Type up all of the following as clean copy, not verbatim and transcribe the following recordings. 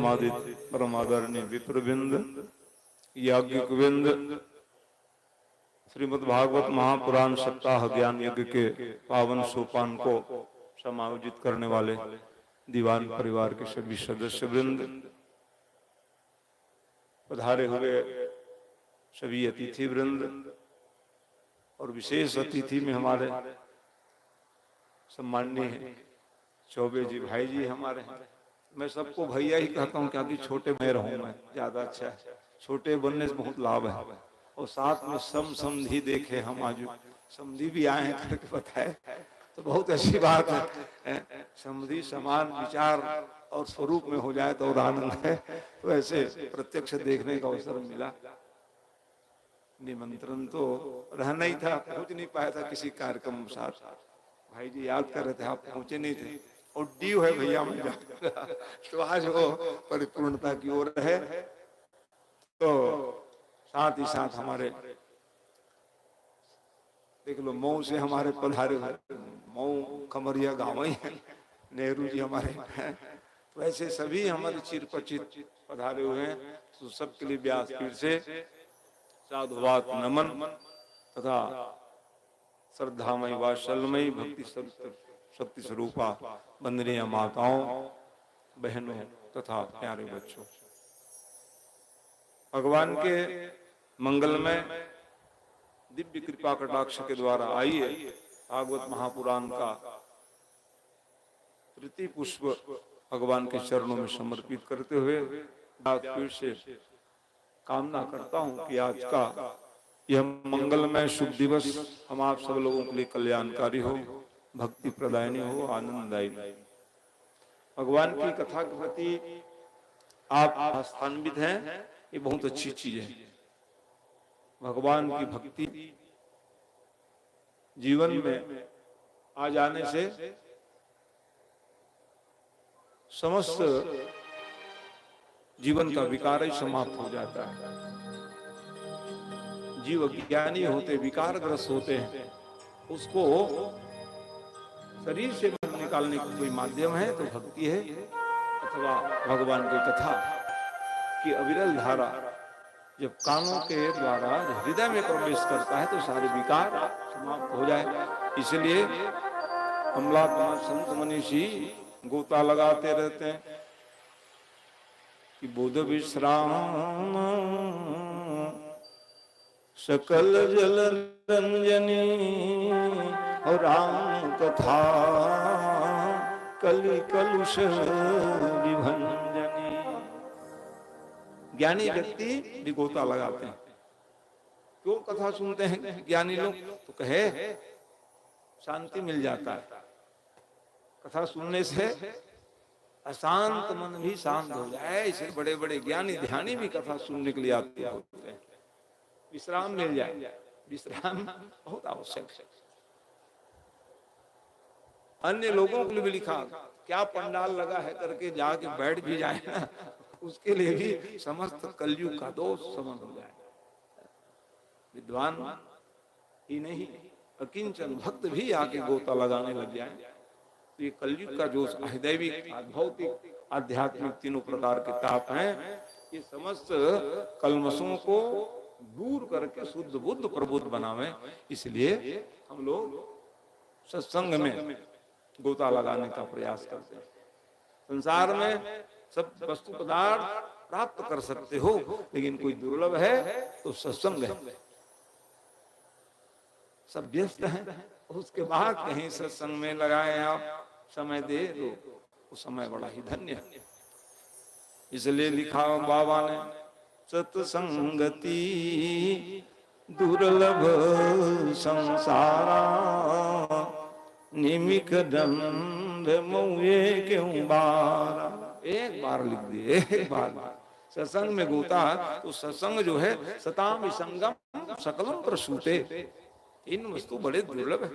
परमादित्य परमादरणीय विप्रविंद, याज्ञिक विंद, श्रीमद् भागवत महापुराण सप्ताह ज्ञान यज्ञ के पावन सोपान को समायोजित करने वाले दीवान परिवार के सभी सदस्य वृंद, पधारे हुए सभी अतिथि वृंद और विशेष अतिथि में हमारे सम्माननीय चौबे जी भाई जी हमारे हैं। मैं सबको भैया ही कहता हूँ क्योंकि छोटे में रहूं, मैं ज्यादा अच्छा है, छोटे बनने से बहुत लाभ है। और साथ में समधि देखे हम आज समधि भी आए हैं करके बताए तो बहुत अच्छी बात है। समधि समान विचार और स्वरूप में हो जाए तो और आनंद है। तो ऐसे प्रत्यक्ष देखने का अवसर मिला। निमंत्रण तो रहना ही था, पहुंच नहीं पाया था किसी कार्यक्रम के साथ। भाई जी याद कर रहे थे, आप पहुंचे नहीं थे और ड्यू है भैया मैं तो आज वो परिपूर्णता की ओर है। तो साथ ही साथ हमारे देख लो मऊ से हमारे पधारे मऊ खमरिया गाँव ही है, नेहरू जी हमारे हैं। तो ऐसे सभी हमारे चिरपरिचित पधारे हुए हैं। तो सबके लिए व्यासपीठ से साधुवाद नमन तथा श्रद्धामयी वात्सल्यमयी भक्ति शक्ति स्वरूपा वंदनीय माताओं बहनों तथा प्यारे बच्चों, भगवान के मंगलमय दिव्य कृपा कटाक्ष के द्वारा आइए भागवत महापुराण का प्रीति पुष्प भगवान के चरणों में समर्पित करते हुए फिर से कामना करता हूं कि आज का यह मंगलमय शुभ दिवस हम आप सब लोगों के लिए कल्याणकारी हो, भक्ति प्रदायनी हो, आनंददायी। भगवान की कथा के प्रति आप आस्थान्वित हैं, ये बहुत अच्छी चीज है। भगवान की भक्ति जीवन में आ जाने से समस्त जीवन का विकार ही समाप्त हो जाता है। जीव ज्ञानी होते विकारग्रस्त होते हैं, उसको शरीर से निकालने का कोई माध्यम है तो भक्ति है अथवा भगवान की कथा की अविरल धारा जब कानों के द्वारा हृदय में प्रवेश करता है तो सारे विकार समाप्त हो जाए। इसलिए अमलात्मा संत मनीषी गोता लगाते रहते हैं कि बोध विश्राम सकल जल रंजनी और राम कथा कलि कलुष विभंजनी। ज्ञानी व्यक्ति भी गोता लगाते हैं। क्यों कथा सुनते हैं ज्ञानी लोग? तो कहे शांति मिल जाता है। कथा सुनने से अशांत मन भी शांत हो जाए। इसे बड़े बड़े ज्ञानी ध्यानी भी कथा सुनने के लिए आते होते हैं। विश्राम मिल जाए, विश्राम बहुत आवश्यक है। अन्य लोगों के लिए भी लिखा क्या पंडाल लगा है करके जाके बैठ भी जाए ना, उसके लिए भी समस्त कलयुग का दोष समन हो जाए। विद्वान ही नहीं अकिंचन भक्त भी आके गोता लगाने लग जाए तो ये कलयुग का जो दैविक भौतिक आध्यात्मिक तीनों प्रकार के ताप हैं, ये समस्त कलमशों को दूर करके शुद्ध बुद्ध प्रबुद्ध बनावे। इसलिए हम लोग सत्संग में गोता लगाने का प्रयास करते हैं। संसार में सब वस्तु पदार्थ प्राप्त कर सकते हो, लेकिन कोई दुर्लभ है तो सत्संग है। सब व्यस्त हैं, उसके बाद कहीं सत्संग में लगाए आप समय दे तो वो समय बड़ा ही धन्य है। इसलिए लिखा बाबा ने सत्संगति दुर्लभ संसारा निमिक दंड मुए क्यों बारा। एक बार लिख दिए, एक बार सत्संग में गोता। तो सत्संग जो है सताम संगम सकलम प्रसूते, इन वस्तु बड़े दुर्लभ है।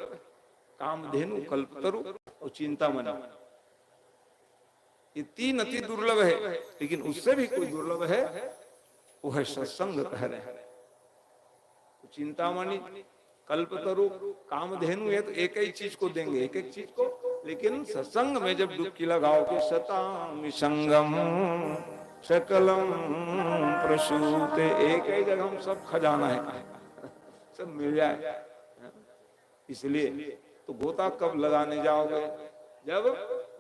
कामधेनु कल्पतरु और चिंतामणि, ये तीन अति दुर्लभ है। लेकिन उससे भी कोई दुर्लभ है, वो है सत्संग कह रहे हैं। चिंतामणि कल्पतरु कामधेनु है तो एक ही चीज को देंगे, एक एक चीज को। लेकिन सत्संग में जब डुबकी लगाओगे सताम संगम सकलम प्रसूते, एक ही जगह हम सब खजाना है, सब मिल जाए। इसलिए तो गोता कब लगाने जाओगे? जब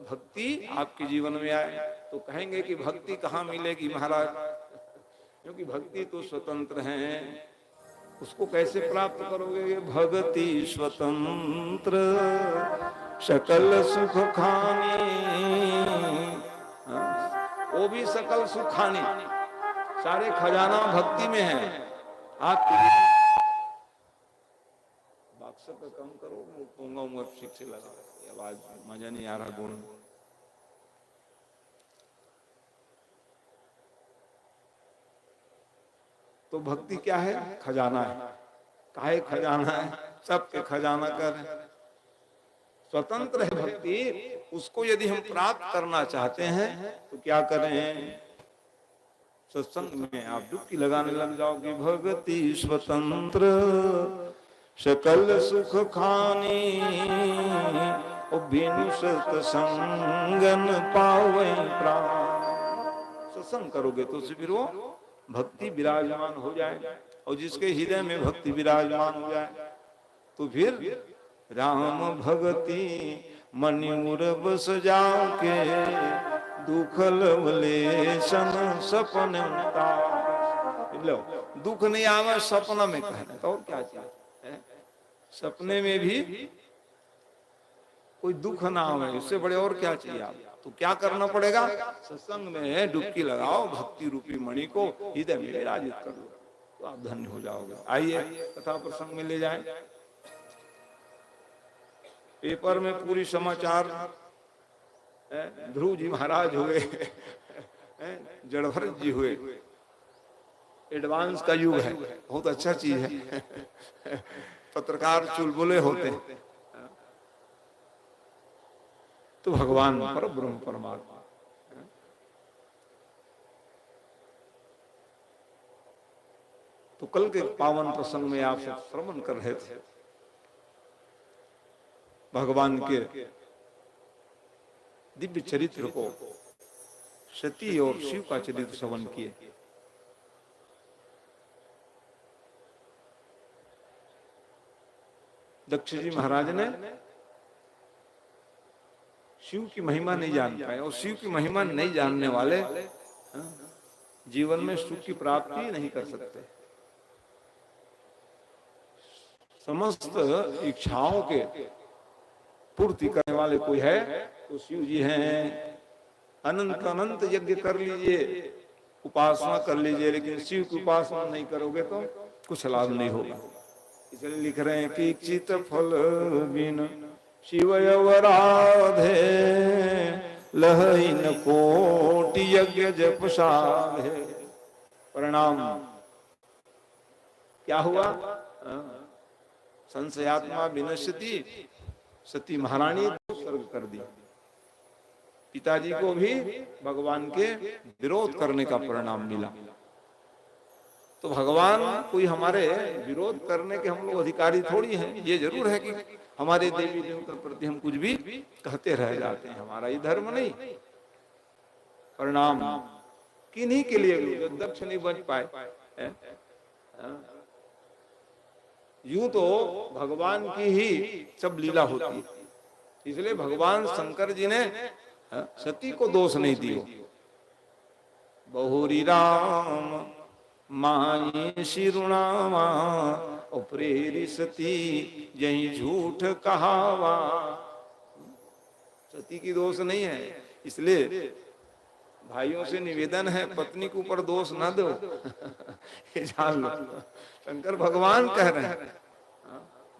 भक्ति आपके जीवन में आए। तो कहेंगे कि भक्ति कहाँ मिलेगी महाराज, क्योंकि भक्ति तो स्वतंत्र है, उसको कैसे प्राप्त करोगे? भक्ति स्वतंत्र सकल सुख खानी, वो भी सकल सुख खानी, सारे खजाना भक्ति में है। आपकी बाक्सर का कम करो, मैं ठीक से लगा, आवाज मजा नहीं आ रहा बोलने। तो भक्ति क्या है? खजाना है। काहे खजाना है? सबके खजाना कर है। स्वतंत्र है भक्ति, उसको यदि हम प्राप्त करना चाहते हैं तो क्या करें? सत्संग में आप डुबकी लगाने लग जाओगे। भक्ति स्वतंत्र सकल सुख खानी, बिनु सत्संगन पावे प्राण। सत्संग करोगे तो फिर वो भक्ति विराजमान हो जाए, और जिसके हृदय में भक्ति विराजमान हो जाए तो फिर राम भगति मणिमुर बस जाके, दुख लवलेशन सपन लो। दुख नहीं आवे सपना में, कहना तो और क्या चाहिए? सपने में भी कोई दुख ना आवे, इससे बड़े और क्या चाहिए आप? तो क्या करना पड़ेगा? सत्संग में डुबकी लगाओ, भक्ति रूपी मणि को हृदय में विराजित कर लो, तो आप धन्य हो जाओगे। आइए कथा प्रसंग में ले जाएं। पेपर में पूरी समाचार, ध्रुव जी महाराज हुए, जड़भरत जी हुए। एडवांस का युग है, बहुत अच्छा चीज है। पत्रकार चुलबुले होते हैं, तो भगवान पर ब्रह्म परमात्मा। तो कल के पावन प्रसंग में आप सब श्रवण कर रहे थे, भगवान के दिव्य चरित्र को, सती और शिव का चरित्र श्रवण किए। दक्ष जी महाराज ने शिव की महिमा नहीं जान पाए, और शिव की महिमा नहीं जानने वाले जीवन में सुख की प्राप्ति नहीं कर सकते। समस्त इच्छाओं के पूर्ति करने वाले कोई है तो शिव जी हैं। अनंत अनंत यज्ञ कर लीजिए, उपासना कर लीजिए, लेकिन शिव की उपासना नहीं करोगे तो कुछ लाभ नहीं होगा। इसलिए लिख रहे हैं कि चित फल बिन शिव अवराधे, लहइन कोटि यज्ञ जप साधे। परिणाम क्या हुआ? संशयात्मा विनश्यति, सती महारानी स्वर्ग कर दी। पिताजी को भी भगवान के विरोध करने का परिणाम मिला। तो भगवान कोई हमारे विरोध करने के हम लोग अधिकारी थोड़ी हैं। ये जरूर है कि हमारे देवी देवता प्रति हम कुछ भी कहते रह जाते हैं, हमारा ये धर्म नहीं। परिणाम किन्हीं के लिए जो दक्ष नहीं बच पाए। यूं तो भगवान की ही सब लीला होती है, इसलिए भगवान शंकर जी ने सती को दोष नहीं दियो। बहुरी राम माई शिरुणावा, और प्रेरी सती यही झूठ कहावा। सती की दोष नहीं है, इसलिए भाइयों से निवेदन है, पत्नी के ऊपर दोष न दो। ये जान लो, शंकर भगवान कह रहे हैं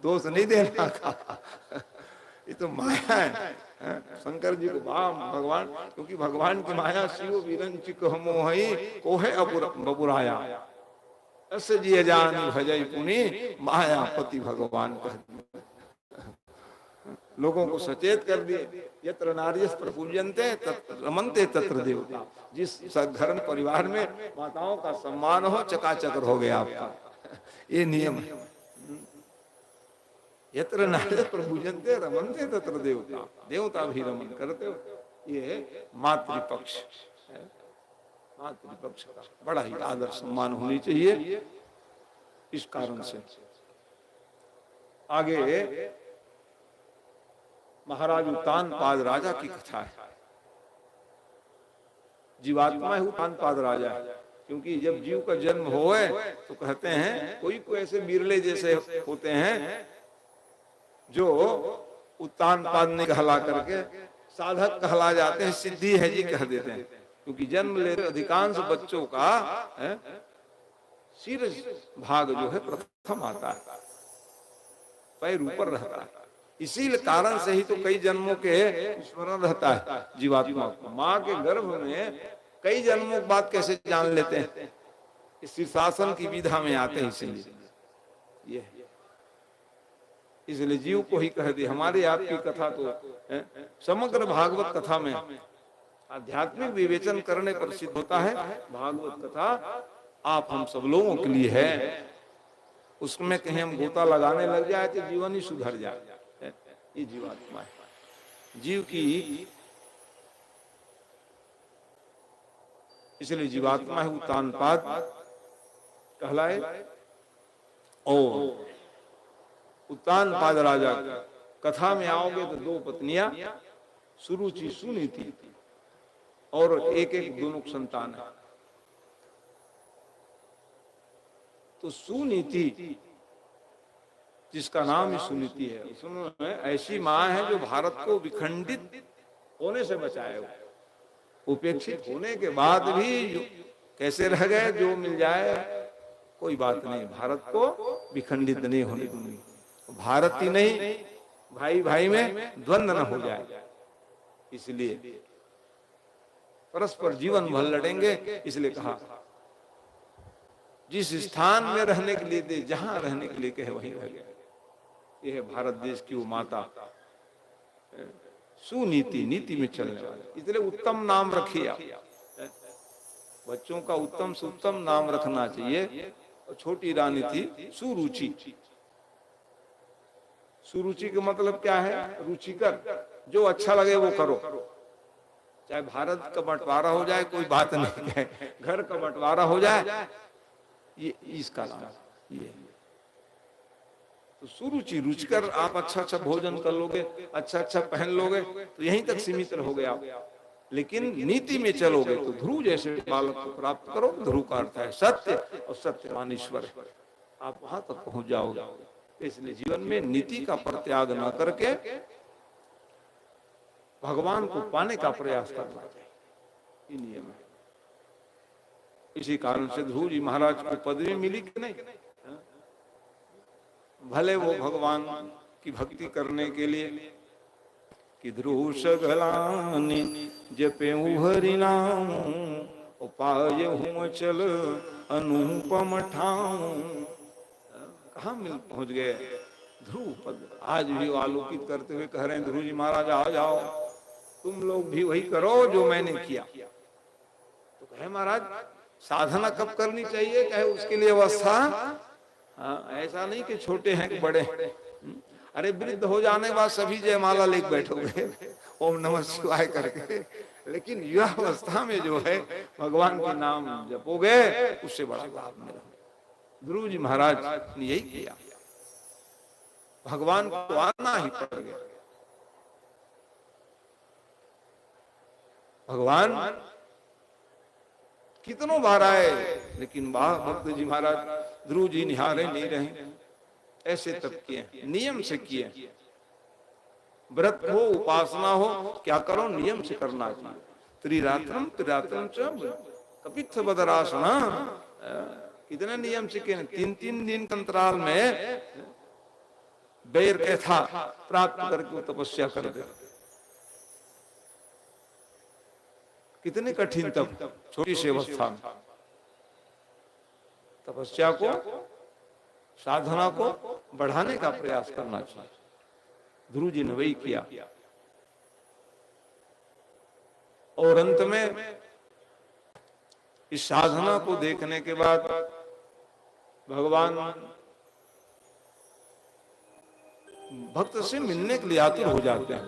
दोष नहीं देना का। ये तो माया है। शंकर जी को भगवान, क्योंकि भगवान की माया शिव विरंचिक मोहि कोहे बबुराया, ऐसे जिये जानी भजई पुनि मायापति भगवान कह। लोगों को सचेत कर दिए। यत्र नार्यः प्रपूज्यन्ते तत्र रमन्ते तत्र देवता। जिस घर में परिवार में माताओं का सम्मान हो, चकाचक हो गया आपका, ये नियम है। यत्र नार्यः प्रपूज्यन्ते रमन्ते तत्र देवता, देवता भी रमन करते हो। ये मातृपक्ष, मातृपक्ष का बड़ा ही आदर सम्मान होनी चाहिए। इस कारण से आगे महाराज उत्तानपाद राजा की कथा है। जीवात्मा ही उत्तानपाद राजा है, क्योंकि जब जीव का जन्म होए तो कहते हैं कोई कोई ऐसे बिरले जैसे होते हैं जो उत्तानपाद नहीं कहला करके साधक कहला जाते हैं, सिद्धि है जी कह देते हैं। क्योंकि जन्म लेते अधिकांश बच्चों का सिर भाग जो है प्रथम आता है, पैर ऊपर रहता है। इसी कारण से ही तो कई जन्मों के स्मरण रहता है जीवात्मा को। माँ के गर्भ में कई जन्मों के बाद कैसे जान लेते हैं, इस शीर्षासन की विधा में आते हैं। इसलिए ये इसलिए जीव को ही कह दी। हमारी आपकी कथा तो समग्र भागवत कथा में आध्यात्मिक विवेचन करने पर सिद्ध होता है भागवत कथा आप हम सब लोगों के लिए है। उसमें कहीं हम गोता लगाने लग जाए तो जीवन ही सुधर जाए। ये जीवात्मा है, जीव की, इसलिए जीवात्मा है उत्तानपाद कहलाए। और उत्तानपाद राजा कथा में आओगे तो दो पत्नियां सुरुचि सुनीति और एक एक दोनों संतान है। तो सुनीति जिसका नाम ही सुनीति है, उसमें ऐसी माँ है जो भारत को विखंडित होने से बचाए हो। उपेक्षित होने के बाद भी कैसे रह गए, जो मिल जाए कोई बात नहीं, भारत को विखंडित नहीं होने दूंगी। भारत ही नहीं, भाई भाई में द्वंद्व न हो जाए, इसलिए परस्पर जीवन भर लड़ेंगे। इसलिए कहा जिस स्थान में रहने के लिए दे, जहां रहने के लिए कहे वहीं रह गए। यह है भारत देश की वो माता, सुनीति, नीति में चलने वाले। इसलिए उत्तम नाम रखिए आप, बच्चों का उत्तम से उत्तम नाम रखना चाहिए। और छोटी रानी थी सुरुचि। सुरुचि का मतलब क्या है, रुचिकर, जो अच्छा लगे वो करो। चाहे भारत का बंटवारा हो जाए कोई बात नहीं है, घर का बंटवारा हो जाए, ये इसका नाम ये। तो सुरुचि, रुचिकर, आप अच्छा अच्छा भोजन कर लोगे, अच्छा अच्छा पहन लोगे तो यहीं तक सीमित रहोगे आप। लेकिन नीति में चलोगे तो ध्रुव जैसे बालक को प्राप्त करो। ध्रुव का अर्थ है सत्य, और सत्यवान ईश्वर, आप वहां तक पहुंच जाओगे। इसलिए जीवन में नीति का परित्याग न करके भगवान को पाने का प्रयास करना चाहिए, ये नियम है। इसी कारण से ध्रुव जी महाराज को पदवी मिली कि नहीं, भले वो भगवान की भक्ति करने के लिए कि ध्रुव सगलानि जपेऊ हरि नाम, उपाय हूँ चल अनुपम ठाम। कहाँ मिल पहुंच गए ध्रुव पद। आज भी वो आलोकित करते हुए कह रहे हैं ध्रुव जी महाराज आ जाओ, तुम लोग भी वही करो जो मैंने किया। तो कहे महाराज साधना कब करनी चाहिए, कहे उसके लिए अवस्था, ऐसा नहीं कि छोटे हैं कि बड़े। अरे वृद्ध हो जाने के बाद सभी जयमाला लेके बैठोगे ओम नमः शिवाय करके, लेकिन युवा अवस्था में जो है भगवान के नाम जपोगे उससे बड़ा लाभ मिला। ध्रुव जी महाराज ने यही किया, भगवान को आना ही पड़ गया। भगवान कितनों बार आए, लेकिन भक्त जी महाराज ध्रुव जी निहारे नहीं रहे। ऐसे तब किए, नियम से किए। व्रत हो, उपासना हो, क्या करो, नियम से करना चाहिए। त्रिरात्रम त्रिरात्रम च कपित्थ बदरासना, कितने नियम से किए। 3-3 दिन के अंतराल में बैर कैथा प्राप्त करके तपस्या कर दे। कितने कठिन तप, छोटी सी अवस्था में तपस्या को, साधना को बढ़ाने का प्रयास करना चाहिए। ध्रुव जी ने वही किया। और अंत में इस साधना को देखने के बाद भगवान भक्त से मिलने के लिए आतुर हो जाते हैं।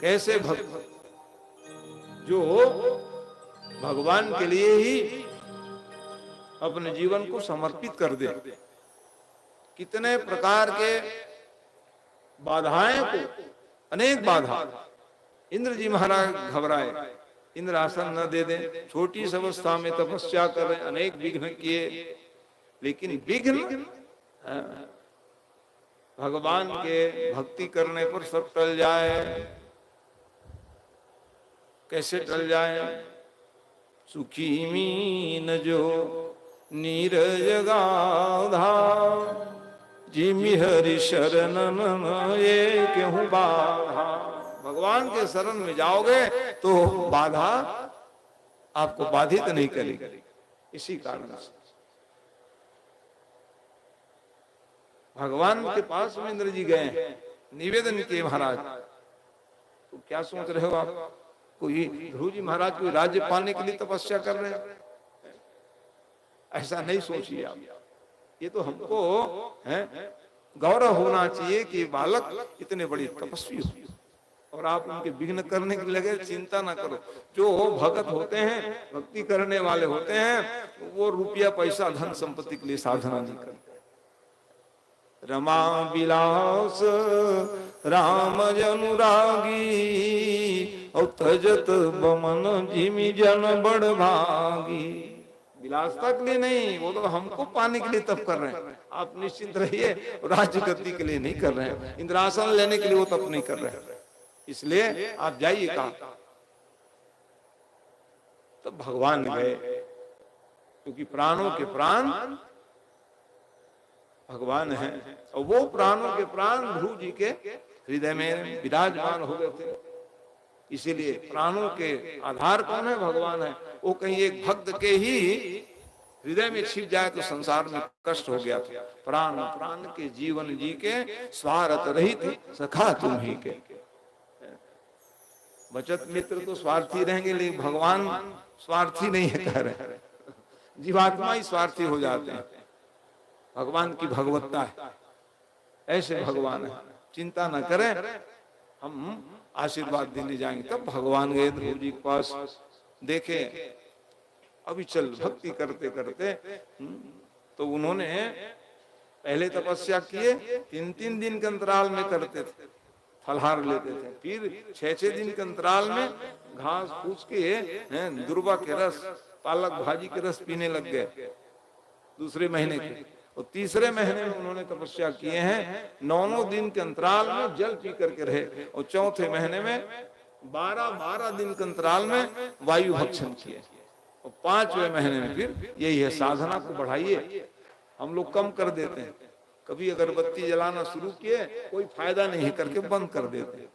कैसे भक्त जो भगवान के लिए ही अपने जीवन को समर्पित कर दे। कितने प्रकार के बाधाएं को, अनेक बाधा, इंद्र जी महाराज घबराए, इंद्र आसन न दे दें, छोटी सी अवस्था में तपस्या कर रहे, अनेक विघ्न किए, लेकिन विघ्न भगवान के भक्ति करने पर सब टल जाए। कैसे टल जाए? सुखी मीन जो नीरज गाधा, जिमि हरि शरणन ये क्यों बाधा। भगवान के शरण में जाओगे तो बाधा आपको बाधित नहीं करेगी। इसी कारण से भगवान के पास में इंद्र जी गए, निवेदन किए, महाराज तो क्या सोच रहे हो आप? कोई ध्रुव जी महाराज कोई राज्य पाने के लिए तपस्या कर रहे हैं? ऐसा नहीं सोचिए आप। ये तो हमको है गौरव होना चाहिए कि बालक इतने बड़े तपस्वी हो और आप उनके विघ्न करने के लगे। चिंता ना करो। जो भगत होते हैं, भक्ति करने वाले होते हैं, वो रुपया पैसा धन संपत्ति के लिए साधना नहीं करते। रमा विलास राम जनुरागी और तजत बमन जिमि जन बड़ भागी। विलासता के लिए नहीं, वो तो हमको पाने के लिए तप कर रहे हैं। आप निश्चिंत रहिए, राज्य गद्दी के लिए नहीं कर रहे हैं, इंद्रासन लेने के लिए वो तप नहीं कर रहे हैं। इसलिए आप जाइए कहा। तो भगवान गए, क्योंकि प्राणों के प्राण भगवान है और वो प्राणों के प्राण ध्रुव जी के हृदय में विराजमान हो गए थे। इसीलिए प्राणों के आधार कौन है? भगवान है। वो कहीं एक भक्त के ही हृदय में छिप जाए तो संसार में कष्ट हो गया था। प्राण प्राण के जीवन जी के स्वार्थ रहित सखा तुम ही के। बचत मित्र तो स्वार्थी रहेंगे, लेकिन भगवान स्वार्थी नहीं है कह रहे। जीवात्मा ही स्वार्थी हो जाते हैं। भगवान की भगवत्ता है, ऐसे भगवान है। चिंता न करें, हम आशीर्वाद देने जाएंगे। तब भगवान गए ध्रुव जी के पास, देखे अभी चल भक्ति करते करते तो उन्होंने पहले तपस्या किए, 3-3 दिन के अंतराल में करते थे, फलहार लेते थे। फिर 6-6 दिन के अंतराल में घास फूस के दुर्वा के रस, पालक भाजी के रस पीने लग गए दूसरे महीने के। और तीसरे महीने में उन्होंने तपस्या किए हैं, 9 दिन के अंतराल में जल पी करके रहे। और चौथे महीने में 12 दिन के अंतराल में वायु भक्षण किए। और 5वें महीने में फिर यही है, साधना को बढ़ाइए। हम लोग कम कर देते हैं, कभी अगरबत्ती जलाना शुरू किए, कोई फायदा नहीं है करके बंद कर देते हैं।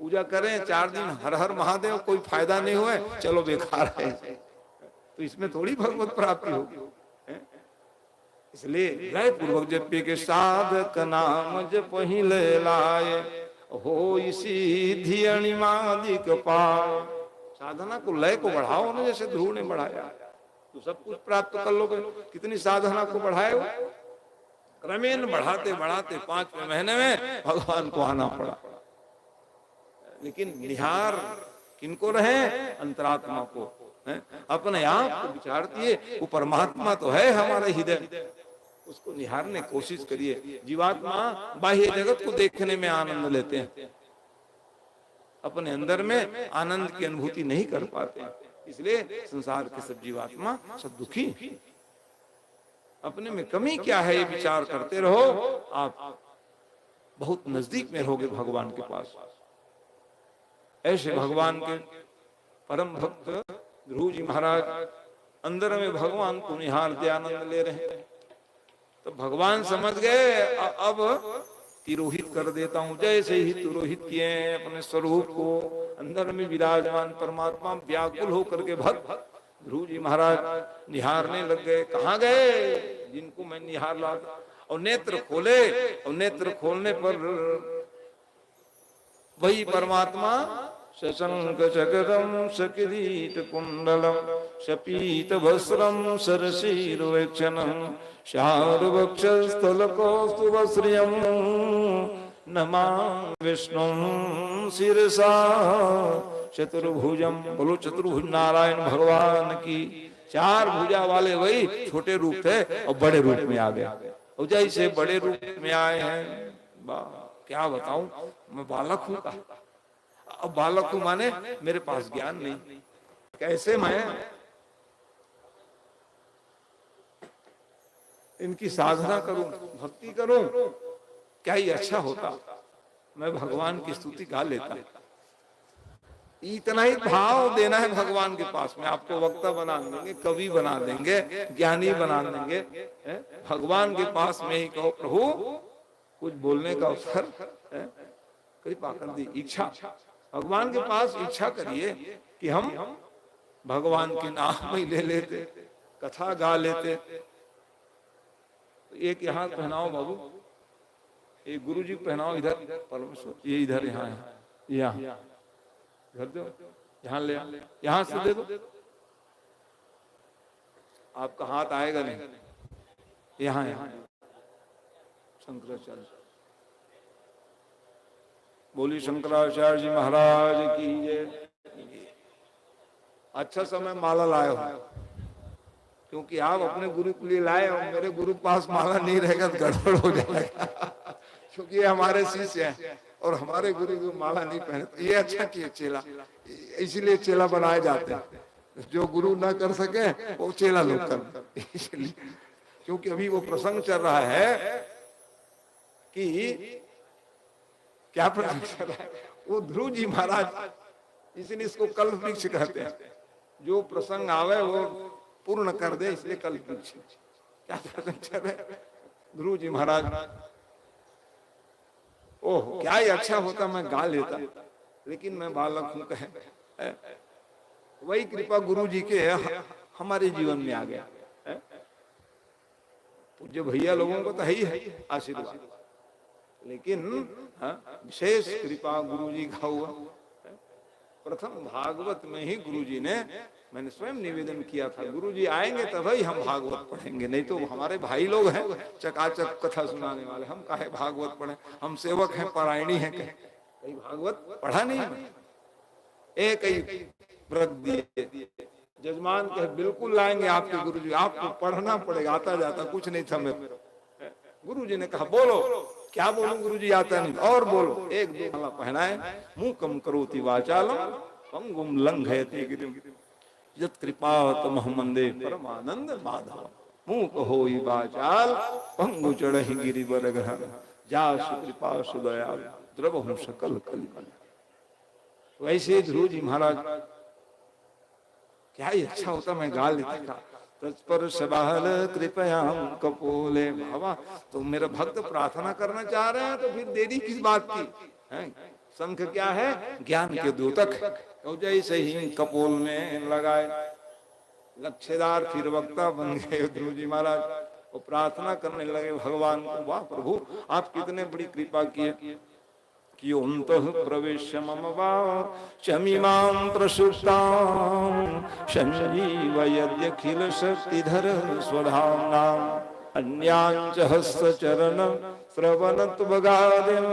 पूजा करें 4 दिन हर हर महादेव, कोई फायदा नहीं हुआ, चलो बेकार है। तो इसमें थोड़ी भगवत प्राप्ति होगी। इसलिए लय पूर्वक जपे के साधक नाम जप पहिले लाए, हो सीधी अणिमादिक पाए। साधना को, लय को बढ़ाओ ना, जैसे ध्रुव ने बढ़ाया तो सब कुछ प्राप्त कर लोगे। कितनी साधना को बढ़ाए, क्रमेण बढ़ाते बढ़ाते 5वें महीने में भगवान को आना पड़ा। लेकिन निहार किनको रहे? अंतरात्मा को। अपने आप को विचारती है, वो परमात्मा तो है हमारे हृदय, उसको निहारने कोशिश करिए। जीवात्मा बाह्य जगत को देखने में आनंद लेते हैं, अपने अंदर में आनंद की अनुभूति नहीं कर पाते। इसलिए संसार के सब जीवात्मा सब दुखी। अपने में कमी क्या है ये विचार करते रहो, आप बहुत नजदीक में रहोगे भगवान के पास। ऐसे भगवान के परम भक्त ध्रुव जी महाराज अंदर में भगवान को निहारते आनंद ले रहे हैं। तो भगवान समझ गए, अब तिरोहित कर देता हूं। जैसे ही तिरोहित किए अपने स्वरूप को, अंदर में विराजमान परमात्मा व्याकुल होकर के भक्त ध्रुव जी महाराज निहारने लग गए। कहाँ गए जिनको मैं निहार रहा था? और नेत्र खोले, और नेत्र खोलने पर वही परमात्मा शशंक चक्रम सकिरीट कुंडलम शपीत भस्रम सरसीरुवेक्षणम शार्वक्षस्थलकौस्तुभश्रियं नमा विष्णुं शिरसा चतुर्भुजम, बोलो चतुर्भुज नारायण भगवान की। 4 भुजा वाले वही छोटे रूप थे और बड़े रूप में आ गए। और जैसे बड़े रूप में आए हैं, क्या बताऊं, मैं बालक हूं का। अब बालक हूं माने मेरे पास ज्ञान नहीं, कैसे मैं इनकी साधना करूं, भक्ति करूं। क्या ही अच्छा होता मैं भगवान की स्तुति गा लेता। इतना ही भाव देना है भगवान के पास में। आपको वक्ता बना देंगे, कवि बना देंगे, ज्ञानी बना देंगे, भगवान के पास में ही कहो प्रभु कुछ बोलने का अवसर कृपा कर दी। इच्छा भगवान के पास इच्छा करिए कि हम भगवान के नाम ही ले लेते, कथा गा लेते। एक यहाँ पहनाओ बाबू, एक गुरु जी पहनाओ इधर, परमेश्वर ये इधर, यहाँ है, यहाँ घर दो, यहाँ ले, यहाँ से दे दो। आपका हाथ आएगा नहीं, यहाँ यहाँ शंकराचार्य, बोली शंकराचार्य जी महाराज की जय। अच्छा समय माला लाए हो, क्योंकि आप अपने गुरु के लिए लाए और मेरे गुरु पास माला नहीं रहेगा तो गड़बड़ हो जाएगा। क्योंकि ये हमारे शिष्य हैं और हमारे गुरु को माला नहीं पहने, तो ये अच्छा किए चेला, इसीलिए चेला बनाए जाते हैं। जो गुरु ना कर सके वो चेला लोग कर, इसलिए। क्योंकि अभी वो प्रसंग चल रहा है कि क्या प्रसंग चल रहा है, वो ध्रुव जी महाराज, इसलिए इसको कल्प वृक्ष कहते हैं। जो प्रसंग आवे वो पूर्ण कर दे, इसलिए कल्प वृक्ष। क्या प्रसंग चल रहा है, ध्रुव जी महाराज। ओह क्या ही अच्छा होता मैं गा लेता, लेकिन मैं बालक हूं कहे। वही कृपा गुरु जी के हमारे जीवन में आ गया। पूज्य भैया लोगों को तो है ही है आशीर्वाद, लेकिन विशेष कृपा गुरु जी का हुआ। प्रथम भागवत में ही गुरु जी ने, मैंने स्वयं निवेदन किया था, गुरु जी आएंगे तभी हम भागवत पढ़ेंगे, नहीं तो हमारे भाई लोग हैं चकाचक कथा सुनाने वाले, हम काहे भागवत पढ़े, हम सेवक हैं, पारायणी हैं, कहीं भागवत पढ़ा नहीं। एक ही व्रत दिए, जजमान कहे बिल्कुल लाएंगे आपके गुरु जी, आपको पढ़ना पड़ेगा, आता जाता कुछ नहीं था मेरे। गुरु जी ने कहा बोलो, क्या बोलूं गुरु जी, आता नहीं, और बोलो। एक दो माला पहनाए, मुंह कम करोति वाचालम पंगुम लंघयति गिरिम यत् कृपातमह मंदे परमानंद माधव। मुंह कहोई वाचाल पंगु चढ़हि गिरिवर ग्रहण जासु कृपा सुदया द्रवहु सकल कलिमल। वैसे ध्रुव जी महाराज, क्या ही अच्छा होता मैं गा लेता था। तत्पर सबाल कृपया कपोले भावा। तो मेरा भक्त प्रार्थना करना चाह रहे हैं तो फिर देरी किस बात की है? शंख क्या है, ज्ञान के द्योतक। तो जैसे ही कपोल में लगाए, लक्ष्यदार फिर वक्ता बन गए ध्रुव जी महाराज। वो प्रार्थना करने लगे भगवान को, वाह प्रभु आप कितने बड़ी कृपा किए। योऽन्तः प्रविश्य मम वाचमिमां प्रसुप्तां सञ्जीवयद्यखिल शक्तिधर स्वधाम्ना अन्याञ्च हस्तचरण श्रवणत्वगादिन्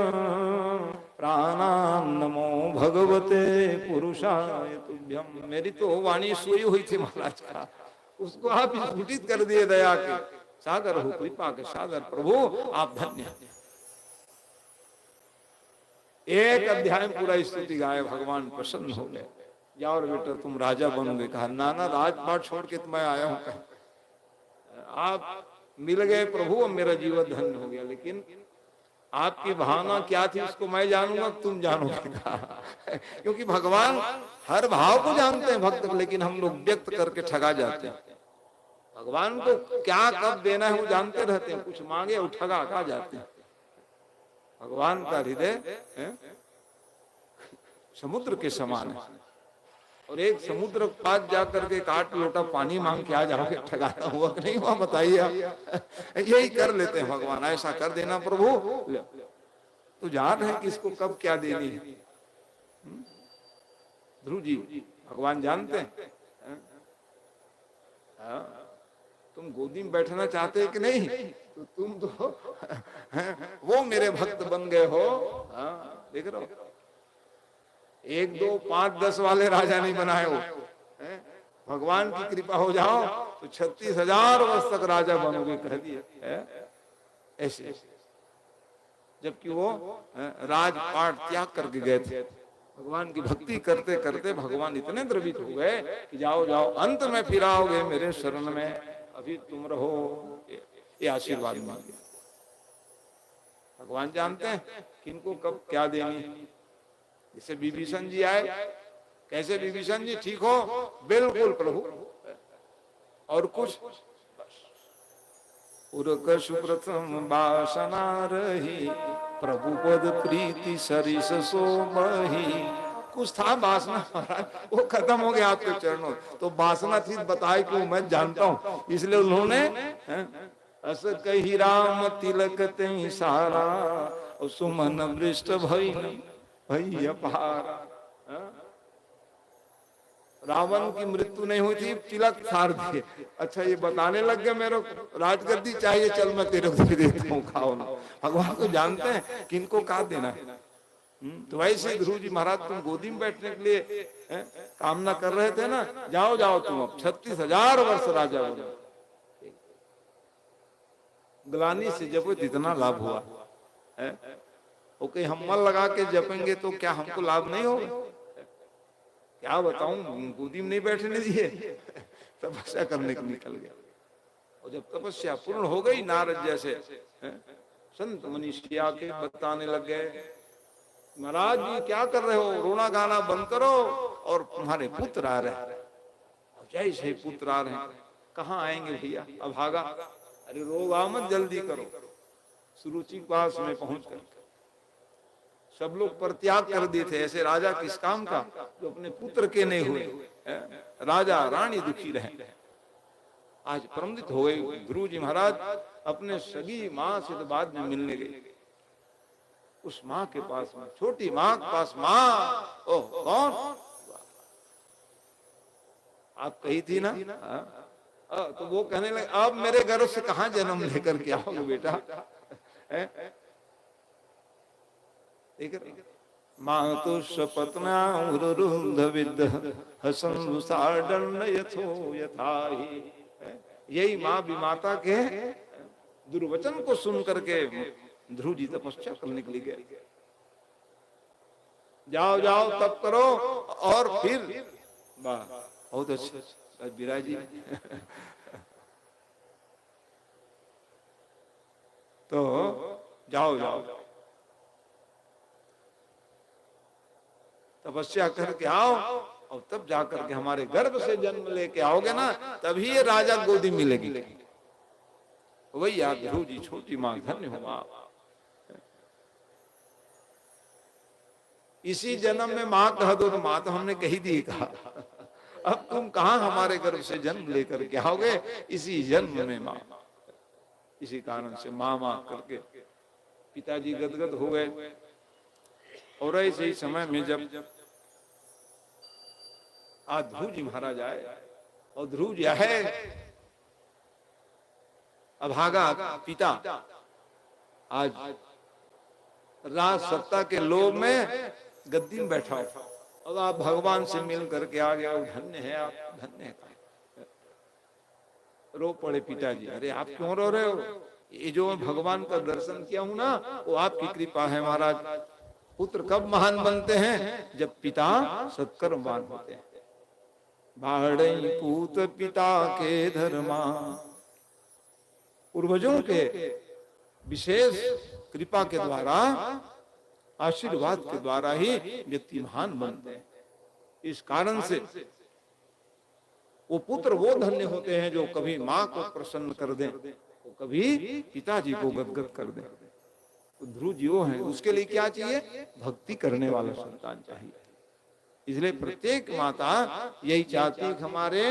प्राणान् नमो भगवते पुरुषाय तुभ्यं। मेरी तो वाणी सोई हुई थी महाराज का, उसको आप स्फुटित कर दिए। दया के सागर हो, कृपा के सागर प्रभु आप धन्य। एक अध्याय पूरा स्तुति गाए, भगवान प्रसन्न हो गए। जाओ बेटा तुम राजा बनोगे। कहा ना ना, राजपाट छोड़ के तो मैं आया हूं, आप मिल गए प्रभु, अब मेरा जीवन धन्य हो गया। लेकिन आपकी भावना क्या थी उसको मैं जानूंगा, तुम जानोगे। क्योंकि भगवान हर भाव को जानते हैं भक्त, लेकिन हम लोग व्यक्त करके ठगा जाते हैं। भगवान को क्या कब देना है वो जानते रहते हैं, कुछ मांगे और ठगा जाते हैं। भगवान का हृदय समुद्र के समान है, और एक समुद्र के पास जाकर के 8 लोटा पानी मांग के आ जाओगे, ठगाना हुआ कि नहीं हुआ बताइए आप। यही कर लेते हैं भगवान, ऐसा कर देना प्रभु, तो जान है किसको कब क्या देनी है। ध्रुव जी भगवान जानते हैं। तुम गोदी में बैठना चाहते कि नहीं, तो तुम तो वो मेरे भक्त बन गए हो। देख रहे हो, एक दो पांच 10 वाले राजा नहीं बनाए हो, हैं? भगवान की कृपा हो जाओ तो 36,000 वर्ष तक राजा बनोगे, कह दिए ऐसे। जबकि वो राजपाट त्याग करके गए थे। भगवान की भक्ति करते करते भगवान इतने द्रवित हो गए कि जाओ जाओ अंत में फिर आओगे मेरे शरण में, अभी तुम रहो, ये आशीर्वाद मांग गया। भगवान जानते हैं कि इनको कब क्या देनी। जैसे विभीषण जी आए, कैसे विभीषण जी ठीक हो, बिल्कुल प्रभु, और कुछ उरकशु प्रथम वासना रही, प्रभु पद प्रीति सरिस सो बही। कुछ था वासना महाराज, वो खत्म हो गया आपके चरणों, तो वासना थी बताए क्यों, मैं जानता हूं, इसलिए उन्होंने अस कही राम तिलक ते सारा, सुमन वृष्ट भई अपारा। रावण की मृत्यु नहीं हुई थी, तिलक सार दिए। अच्छा ये बताने लग गए मेरे को राजगद्दी चाहिए, चल मैं तेरे को दे देता हूँ, खाओ ना। भगवान को जानते हैं कि इनको क्या देना है। तो वैसे ध्रुव जी महाराज तुम गोदी में बैठने के लिए कामना कर रहे थे ना, जाओ जाओ तुम अब 36,000 वर्ष राजा बनो। ग्लानी से जब जितना लाभ हुआ है, ओके हम मन लगा के जपेंगे तो क्या हमको लाभ नहीं होगा? क्या बताऊं, गोदी में नहीं बैठने दिए, तपस्या करने को निकल गया। और जब तपस्या पूर्ण हो गई, नारद जैसे संत मनीषी आके बताने लग गए, महाराज जी क्या कर रहे हो, रोना गाना बंद करो, और तुम्हारे पुत्र आ रहे हैं। जैसे पुत्र आ रहे हैं, कहाँ आएंगे भैया, अभागा, अरे रोगा मत, जल्दी करो। सुरुचि पास में पहुंच कर सब लोग परित्याग कर दिए थे। ऐसे राजा किस काम का जो अपने पुत्र के नहीं हुए, राजा रानी दुखी रहे। आज प्रमदित हो गए ध्रुव जी महाराज, अपने सगी माँ से तो बाद में मिलने गए। उस माँ के पास में, छोटी माँ के पास, माँ ओह कौन, आप कही थी ना, तो वो कहने लगे अब मेरे गर्भ से कहाँ जन्म लेकर के आओगे बेटा। माँ तो सपत्ना रुंध विद हसन साडन यथो यथाहि। यही माँ विमाता के दुर्वचन को सुन करके ध्रुव जी तपस्या करने के लिए गए। जाओ जाओ तप करो, और फिर वाह बहुत अच्छा विराज जी। तो जाओ जाओ तपस्या करके आओ, और तब जाकर के हमारे गर्भ से जन्म लेके आओगे ना, तभी ये राजा गोदी मिलेगी। वही याद ध्रुव जी, छोटी माँ धन्य हो आप। इसी जन्म में माँ कह दो तो माँ तो हमने कही दी कहा, अब तुम कहाँ हमारे गर्भ से जन्म लेकर के आओगे, इसी जन्म में माँ। इसी कारण से माँ माँ करके पिताजी गदगद हो गए। और ऐसे ही समय में जब आज ध्रुव जी महाराज आए, और ध्रुव जी है अभागा पिता, आज राज सत्ता के लोभ में गद्दी में बैठा हो, और आप भगवान से मिल करके आ गया, धन्य है आप, धन्य है। रो पड़े पिताजी, अरे आप क्यों रो रहे हो, ये जो भगवान का दर्शन किया हूं ना, वो आपकी कृपा है महाराज। पुत्र कब महान बनते हैं, जब पिता सत्कर्मवान होते हैं। बाढ़ई पूत पिता के धर्मा, पूर्वजों के विशेष कृपा के द्वारा, आशीर्वाद के द्वारा ही व्यक्ति महान बनते हैं। इस कारण से वो पुत्र वो धन्य होते हैं जो कभी माँ को प्रसन्न कर दें, वो कभी पिताजी को गदगद कर दें। तो ध्रुव जी वो है, उसके लिए क्या चाहिए, भक्ति करने वाला संतान चाहिए। इसलिए प्रत्येक माता यही चाहती है कि हमारे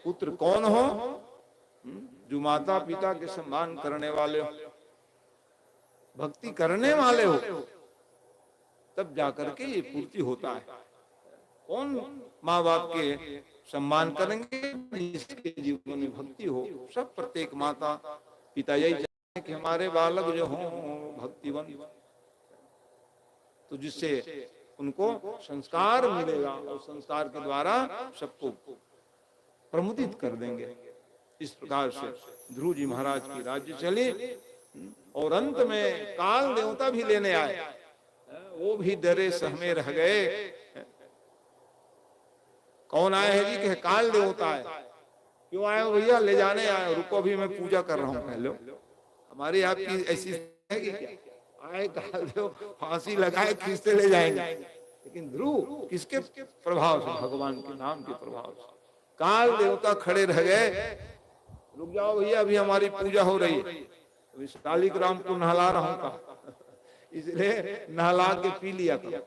पुत्र कौन हो, जो माता पिता के सम्मान करने वाले हो, भक्ति करने वाले हो, तब जाकर के ये पूर्ति होता है। कौन माँ बाप के सम्मान करेंगे, जिसके जीवन में भक्ति हो। सब प्रत्येक माता पिता यही चाहते हैं कि हमारे बालक जो हों भक्तिवन, तो जिससे उनको संस्कार मिलेगा और संस्कार के द्वारा सबको प्रमुदित कर देंगे। इस प्रकार से ध्रुव जी महाराज की राज्य चली और अंत में काल देवता भी लेने आए, वो भी डरे सहमे रह गए। कौन आए हैं जी? कहे काल देवता है। क्यों आए हो भैया? ले जाने आए। रुको भी मैं पूजा कर रहा हूँ। हेलो, हमारी आपकी ऐसी है कि क्या? आए काल देव, फांसी लगाए, खींचते ले जाएंगे। लेकिन ध्रुव किसके प्रभाव से? भगवान के नाम के प्रभाव से। काल देवता खड़े रह गए, रुक जाओ भैया, अभी हमारी पूजा हो रही है, अभी शालिग्राम को नहला रहा हूं का, इसलिए नहला के पी लिया करो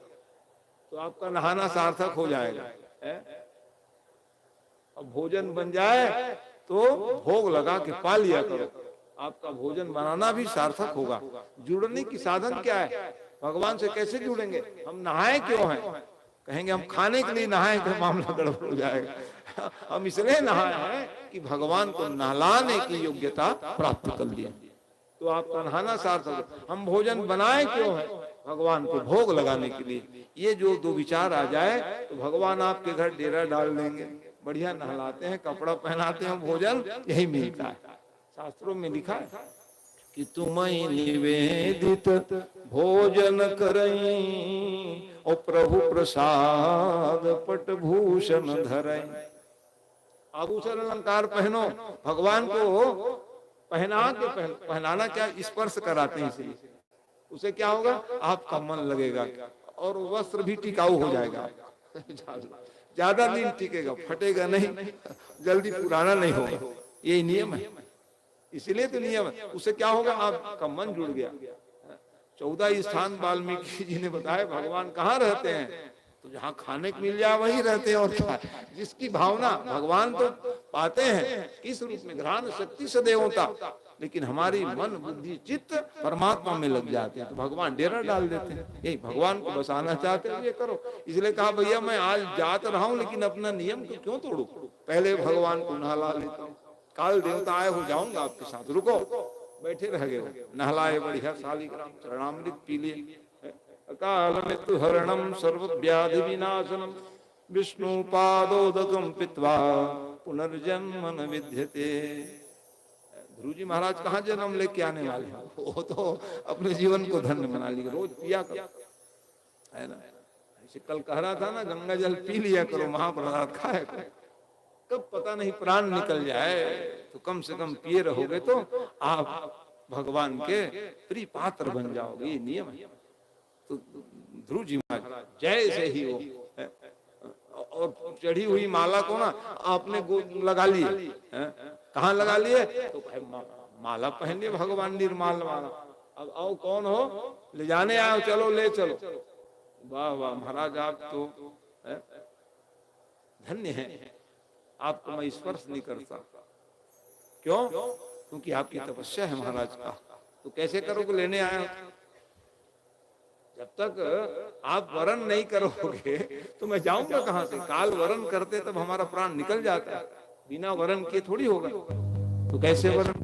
तो आपका नहाना सार्थक हो जाएगा। अब भोजन बन जाए तो भोग लगा के पा लिया करो, आपका भोजन बनाना भी सार्थक होगा। जुड़ने की साधन क्या है? भगवान से कैसे जुड़ेंगे? हम नहाए क्यों हैं? कहेंगे हम खाने के लिए नहाए तो मामला गड़बड़ हो जाएगा। हम इसलिए नहाए हैं कि भगवान को नहलाने की योग्यता प्राप्त कर लिए, तो आपका नहाना सार्थक। हम भोजन बनाए क्यों है? भगवान को भोग लगाने के लिए। ये जो दो विचार आ जाए तो भगवान आपके घर डेरा डाल देंगे, बढ़िया नहलाते हैं, कपड़ा पहनाते हैं, भोजन यही मिलता है। शास्त्रों में लिखा है कि तुम्हें निवेदित भोजन करई और प्रभु प्रसाद पट भूषण धरई। आभूषण अलंकार पहनो, भगवान को पहना के पहनाना क्या, स्पर्श कराते हैं, इसलिए उसे क्या होगा? आपका मन लगेगा और वस्त्र भी टिकाऊ हो जाएगा, ज्यादा दिन टिकेगा, फटेगा नहीं, जल्दी पुराना नहीं होगा। यही नियम है, इसलिए तो नियम है। उससे क्या होगा? आपका मन जुड़ गया। 14 स्थान वाल्मीकि जी ने बताया भगवान कहाँ रहते हैं, तो जहाँ खाने को मिल जाए वही रहते हैं। और क्या, जिसकी भावना, भगवान तो पाते हैं किस रूप में? घ्राण शक्ति सदैव होता, लेकिन हमारी मन बुद्धि चित्त परमात्मा में लग जाते हैं तो भगवान डेरा डाल देते हैं। यही भगवान को बसाना चाहते हो, ये करो। इसलिए कहा भैया मैं आज जात रहा हूं, लेकिन अपना नियम को क्यों तोड़ू, पहले भगवान को नहला लेता हूँ। काल देवता आए, हो जाऊंगा आपके साथ, रुको। बैठे रह गए, नहलाए, बढ़िया शालिग्राम चरणामृत पी लिए। अकाल मृत्यु हरणम सर्व व्याधि विनाशनम विष्णु पादोदकम पित्वा पुनर्जन्म न विद्यते। ध्रुव जी महाराज कहाँ जन्म लेके आने वाले हैं? वो तो अपने जीवन को धन्य बना लिया, रोज पिया करो, है ना। ऐसे कल कह रहा था ना, गंगा जल पी लिया करो, महाप्रसाद खाया करो। कब पता नहीं प्राण निकल जाए, तो कम से कम पिए रहोगे तो आप भगवान के प्रिय पात्र बन जाओगे, ये नियम है। तो ध्रुव जी महाराज जैसे ही हो और चढ़ी हुई माला को ना आपने लगा लिए, कहाँ लगा लिए? तो माला पहन लिए, भगवान निर्माल माला। अब आओ, कौन हो? ले जाने आए, चलो ले चलो। वाह वाह महाराज, आप तो धन्य हैं, आपको मैं स्पर्श नहीं करता। क्यों? क्योंकि आपकी तपस्या है महाराज का। तो कैसे करोगे? लेने आए, जब तक आप वरण नहीं करोगे तो मैं जाऊंगा कहां से? काल वरण करते तब हमारा प्राण निकल जाता है, बिना वरण के थोड़ी होगा। तो कैसे वरण?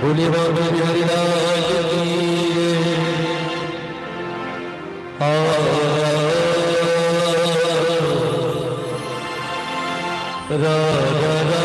बोले बाबा बिहारी लाल की रा रा रा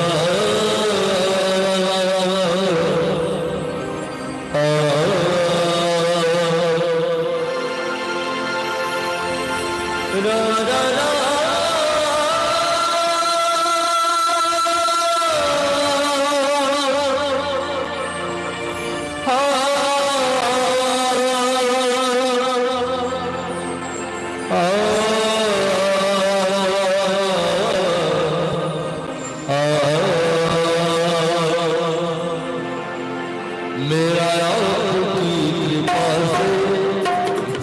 मेरा आपकी कृपा से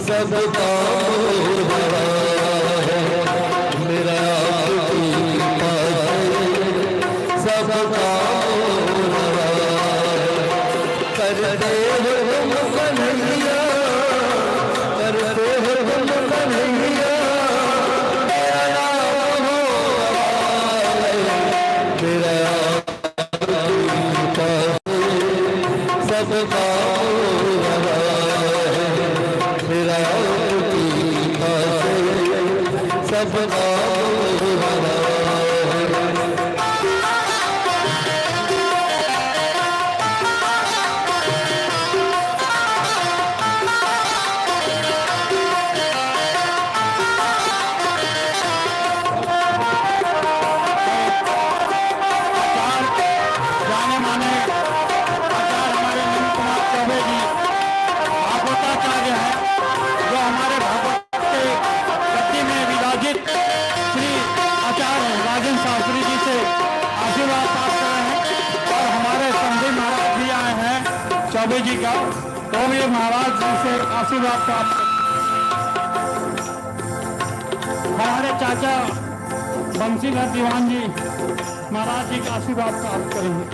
सब काम हो रहा है। मेरा आपकी कृपा से सब काम हो रहा है। करते हो तुम कन्हैया, करते हो तुम कन्हैया, मेरा नाम हो रहा है। मेरा सब काम हो रहा है। मेरा आपकी कृपा से सब काम हो रहा है। चौबे जी का तो भी महाराज जी से आशीर्वाद प्राप्त हमारे चाचा बंसीधर दीवान जी महाराज जी का आशीर्वाद प्राप्त करेंगे।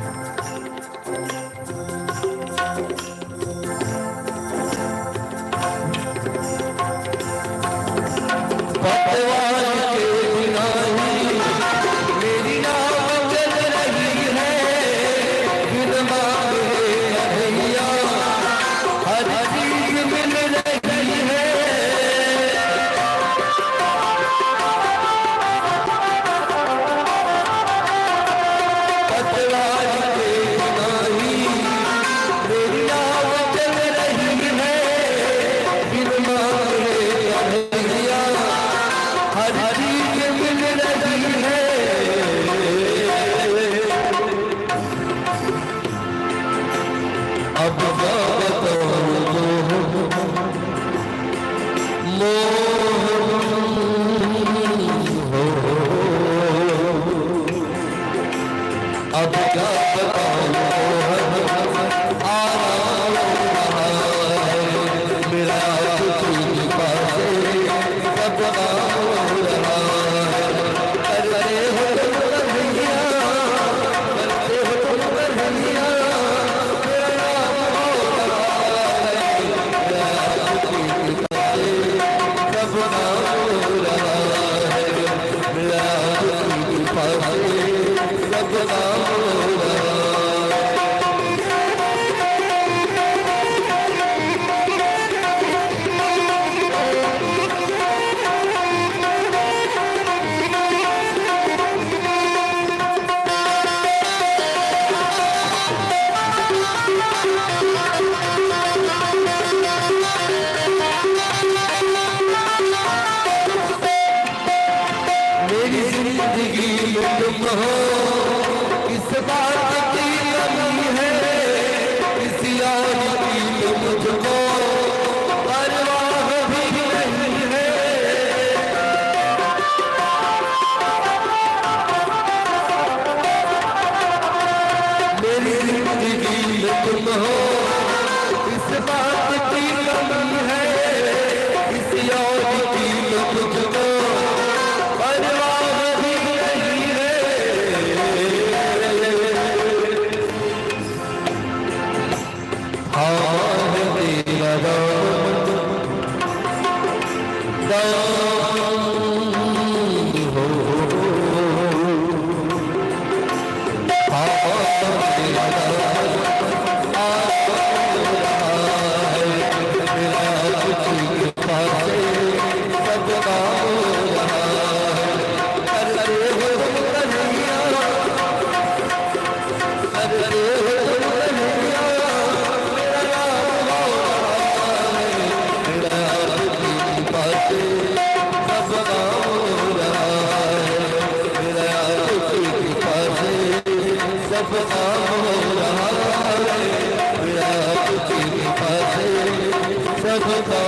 सबका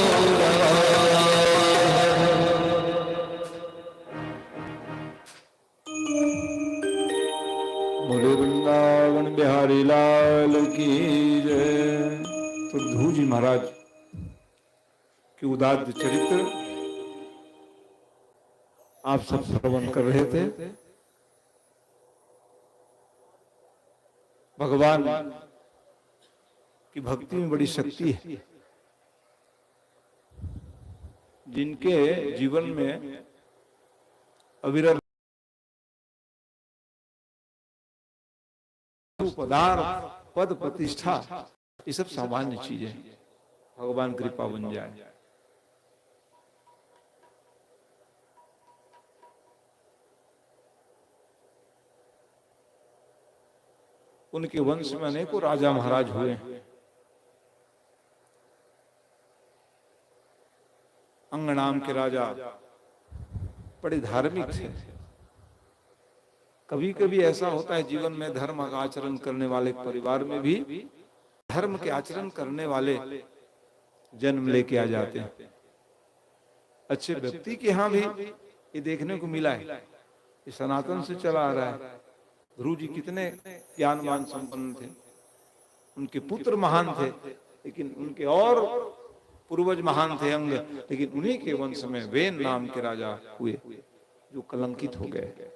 हो रहा है। बोले वृंदावन बिहारी लाल की जय। तो ध्रुव जी महाराज की उदात्त चरित्र आप सब श्रवण कर रहे थे। भगवान की भक्ति में बड़ी शक्ति है। जिनके जीवन में अविरल पदार्थ, पद, प्रतिष्ठा, ये सब सामान्य चीजें, भगवान कृपा बन जाए। उनके वंश में अनेकों राजा महाराज हुए हैं। अंग नाम के राजा बड़े धार्मिक थे। कभी कभी ऐसा होता है जीवन में धर्म का आचरण करने वाले परिवार में भी धर्म के आचरण करने वाले जन्म लेके आ जाते हैं। अच्छे व्यक्ति के यहाँ भी ये देखने को मिला है। ये सनातन से चला आ रहा है। ध्रुव जी कितने ज्ञानवान संपन्न थे, उनके पुत्र महान थे, लेकिन उनके और पूर्वज महान थे अंग, लेकिन उन्हीं के वंश में वेन नाम के राजा हुए जो कलंकित हो गए।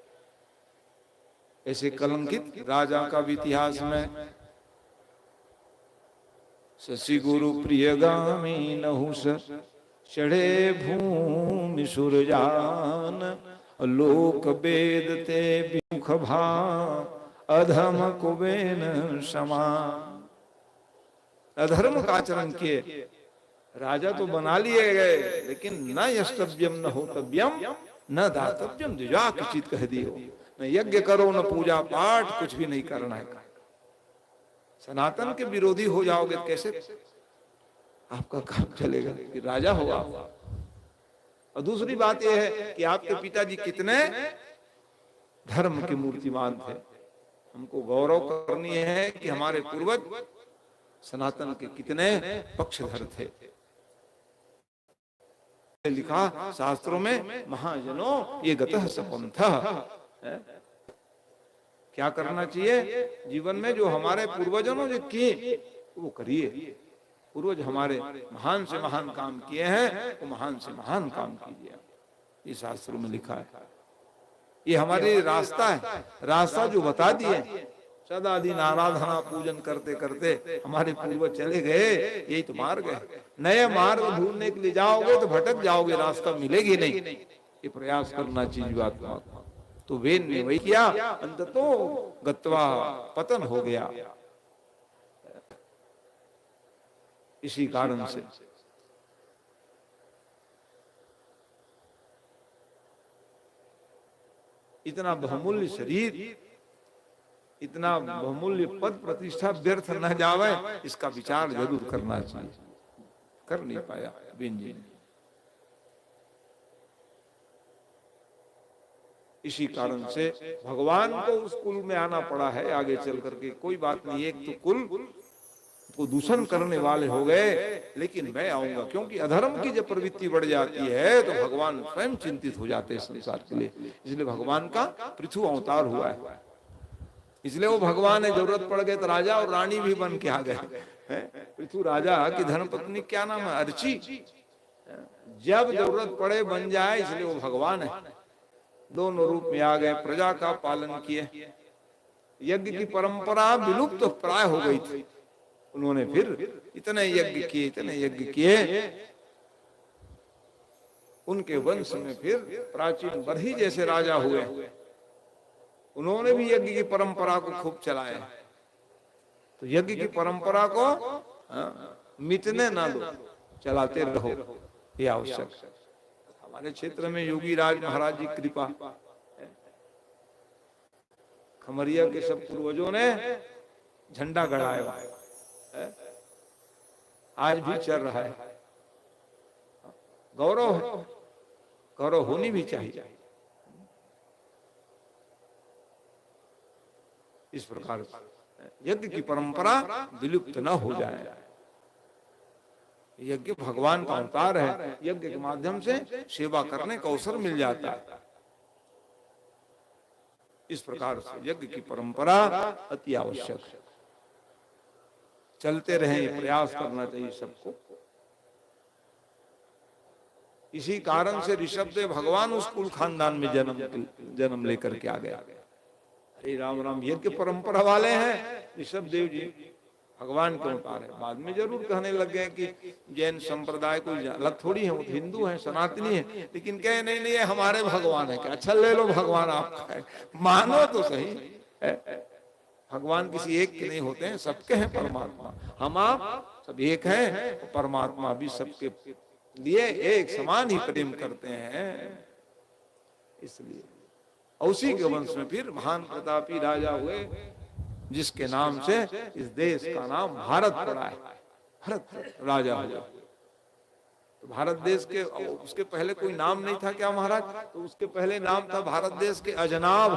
ऐसे कलंकित राजा का भी इतिहास में शशि गुरु प्रियगामी नहुष चढ़े भूमि सुरजान लोक वेद ते विमुख भा अधम कुबेन समान। अधर्म का आचरण किए राजा तो बना लिए गए, लेकिन न यष्टव्यम न होतव्यम न दातव्यम द्विजा किचित कह दियो। न यज्ञ करो न पूजा पाठ, कुछ भी नहीं करना है। सनातन के विरोधी हो जाओगे कैसे आपका काम चलेगा कि राजा हो आप। और दूसरी बात यह है कि आपके पिताजी कितने धर्म के मूर्तिमान थे। हमको गौरव करनी है कि हमारे पूर्वज सनातन के कितने पक्षधर थे। लिखा शास्त्रों में महाजनों ये गतः सपंथ। क्या करना चाहिए जीवन में? जो हमारे पूर्वजों ने जो किए वो करिए। पूर्वज हमारे महान से महान काम किए हैं, वो महान से महान काम कीजिए। ये शास्त्रों में लिखा है। ये हमारे रास्ता है, रास्ता जो बता दिए। सदा दिन आराधना पूजन करते करते हमारे पूर्वज चले गए, यही तो मार्ग है। नए मार्ग ढूंढने के लिए जाओगे तो भटक जाओगे, रास्ता मिलेगी नहीं। ये प्रयास करना चाहिए बात। तो वेद ने वही किया, अंततः गत्वा पतन हो गया। इसी कारण से इतना बहुमूल्य शरीर, इतना बहुमूल्य पद प्रतिष्ठा व्यर्थ न जावे, इसका विचार जरूर करना चाहिए। कर नहीं पाया बेन जी ने। इसी कारण से भगवान को उस कुल में आना पड़ा है आगे चल करके। कोई बात नहीं, एक तो कुल को दूषण करने वाले हो गए, लेकिन मैं आऊंगा। क्योंकि अधर्म की जब प्रवृत्ति बढ़ जाती है तो भगवान स्वयं चिंतित हो जाते हैं संसार के लिए। इसलिए भगवान का पृथु अवतार हुआ है। इसलिए वो भगवान है, जरूरत पड़ गए तो राजा और रानी भी बन के आ गए। पृथु राजा की धर्मपत्नी क्या नाम है? अर्ची। जब जरूरत पड़े बन जाए, इसलिए वो भगवान है। दोनों रूप में आ गए, प्रजा का पालन किए। यज्ञ की परंपरा विलुप्त प्राय हो गई थी। उन्होंने फिर इतने यज्ञ किए, इतने यज्ञ किए। उनके वंश में फिर प्राचीन बरही जैसे राजा हुए, उन्होंने भी यज्ञ की परंपरा को खूब चलाया। तो यज्ञ की परंपरा को मिटने ना दो, चलाते रहो, ये आवश्यक। हमारे क्षेत्र में योगी राज महाराज जी कृपा, खमरिया के सब पूर्वजों ने झंडा गड़ाया, आज भी चल रहा है। गौरव है, गौरव होनी भी चाहिए। इस प्रकार यज्ञ की परंपरा विलुप्त न हो जाए, यज्ञ भगवान का अवतार है, यज्ञ के माध्यम से सेवा करने का अवसर मिल जाता है। इस प्रकार से यज्ञ की परंपरा अति आवश्यक है, चलते रहे, प्रयास करना चाहिए सबको। इसी कारण से ऋषभदेव भगवान उस कुल खानदान में जन्म लेकर के आ गया। अरे राम राम, यज्ञ परंपरा वाले हैं ऋषभदेव जी, भगवान के अवतार है। बाद में जरूर कहने लग गए कि जैन संप्रदाय कोई अलग थोड़ी है, वो हिंदू है, सनातनी है, लेकिन कहे नहीं नहीं ये हमारे भगवान है। क्या अच्छा ले लो, भगवान आपका है, मानो तो सही। भगवान किसी एक के नहीं होते हैं, सबके हैं परमात्मा। हम आप सब एक हैं, परमात्मा भी सबके लिए एक समान ही प्रेम करते हैं। इसलिए उसी के वंश में फिर महान प्रतापी राजा हुए, जिसके नाम से इस देश का नाम भारत पड़ा है। भारत राजा हुआ। तो भारत देश के, उसके पहले कोई नाम नहीं था क्या महाराज? तो उसके पहले नाम था भारत देश के अजनाभ,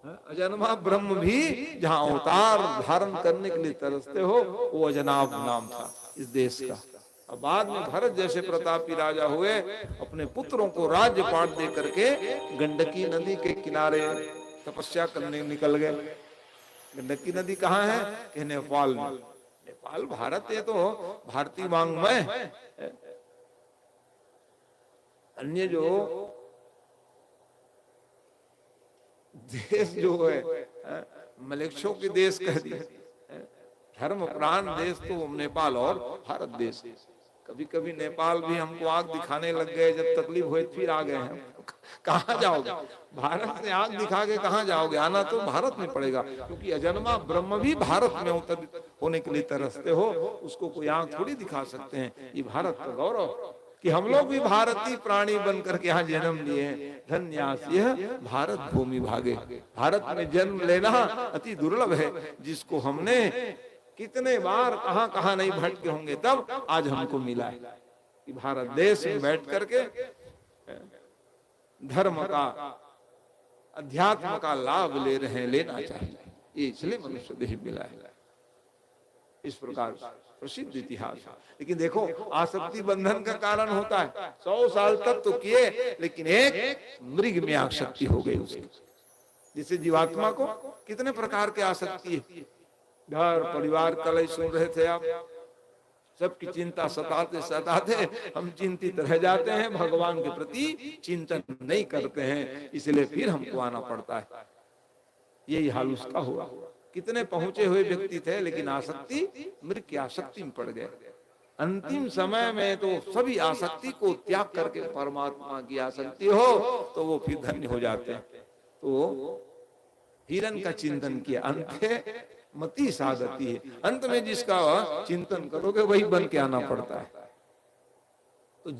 अजन्मा ब्रह्म भी जहां अवतार धारण करने के लिए तरसते हो, वो अजनाभ नाम था इस देश का। अब बाद में भरत जैसे प्रतापी राजा हुए, अपने पुत्रों को राज्य पाट दे करके गंडकी नदी के किनारे तपस्या करने निकल गए। गंडकी नदी कहाँ है? कि नेपाल में। नेपाल भारत है तो भारतीय वांग्मय, अन्य जो देश जो है मलेच्छों के देश कह दिए, धर्म प्राण देश तो नेपाल और भारत देश। कभी कभी नेपाल भी हमको आग दिखाने लग गए, जब तकलीफ हुई फिर आ गए हैं। कहाँ जाओगे? भारत से आग दिखा के कहाँ जाओगे? आना तो भारत में पड़ेगा, क्योंकि अजन्मा ब्रह्म भी भारत में होने के लिए तरसते हो, उसको कोई आग थोड़ी दिखा सकते हैं। ये भारत का गौरव कि हम लोग भी भारतीय प्राणी बनकर के यहाँ जन्म लिए हैं। धन्यास्य भारत भूमि भागे। भारत में जन्म लेना अति दुर्लभ है, जिसको हमने कितने बार कहां कहां नहीं भटके होंगे, तब आज हमको मिला है कि भारत देश में बैठ करके धर्म का, अध्यात्म का लाभ ले रहे हैं, लेना चाहिए। ये इसलिए मनुष्य देह मिला है। इस प्रकार प्रसिद्ध इतिहास है। लेकिन देखो, आसक्ति बंधन का कारण होता है। 100 साल तक तो किए, लेकिन एक मृग में आसक्ति हो गई उसकी। जिसे जीवात्मा को कितने प्रकार के आसक्ति है, घर परिवार, कल ही सुन रहे थे आप, सबकी चिंता सताते सताते हम चिंतित रह जाते हैं, भगवान के प्रति चिंतन नहीं करते हैं, इसलिए फिर हमको आना पड़ता है। यही हाल उसका हुआ। कितने पहुंचे हुए व्यक्ति थे, लेकिन आसक्ति, मृग की आसक्ति में पड़ गए। अंतिम समय में तो सभी आसक्ति को त्याग करके परमात्मा की आसक्ति हो तो वो फिर धन्य हो जाते हैं। तो हिरण का चिंतन किया, अंत मति साधती है। अंत में जिसका चिंतन करोगे वही बन के आना पड़ता है। तो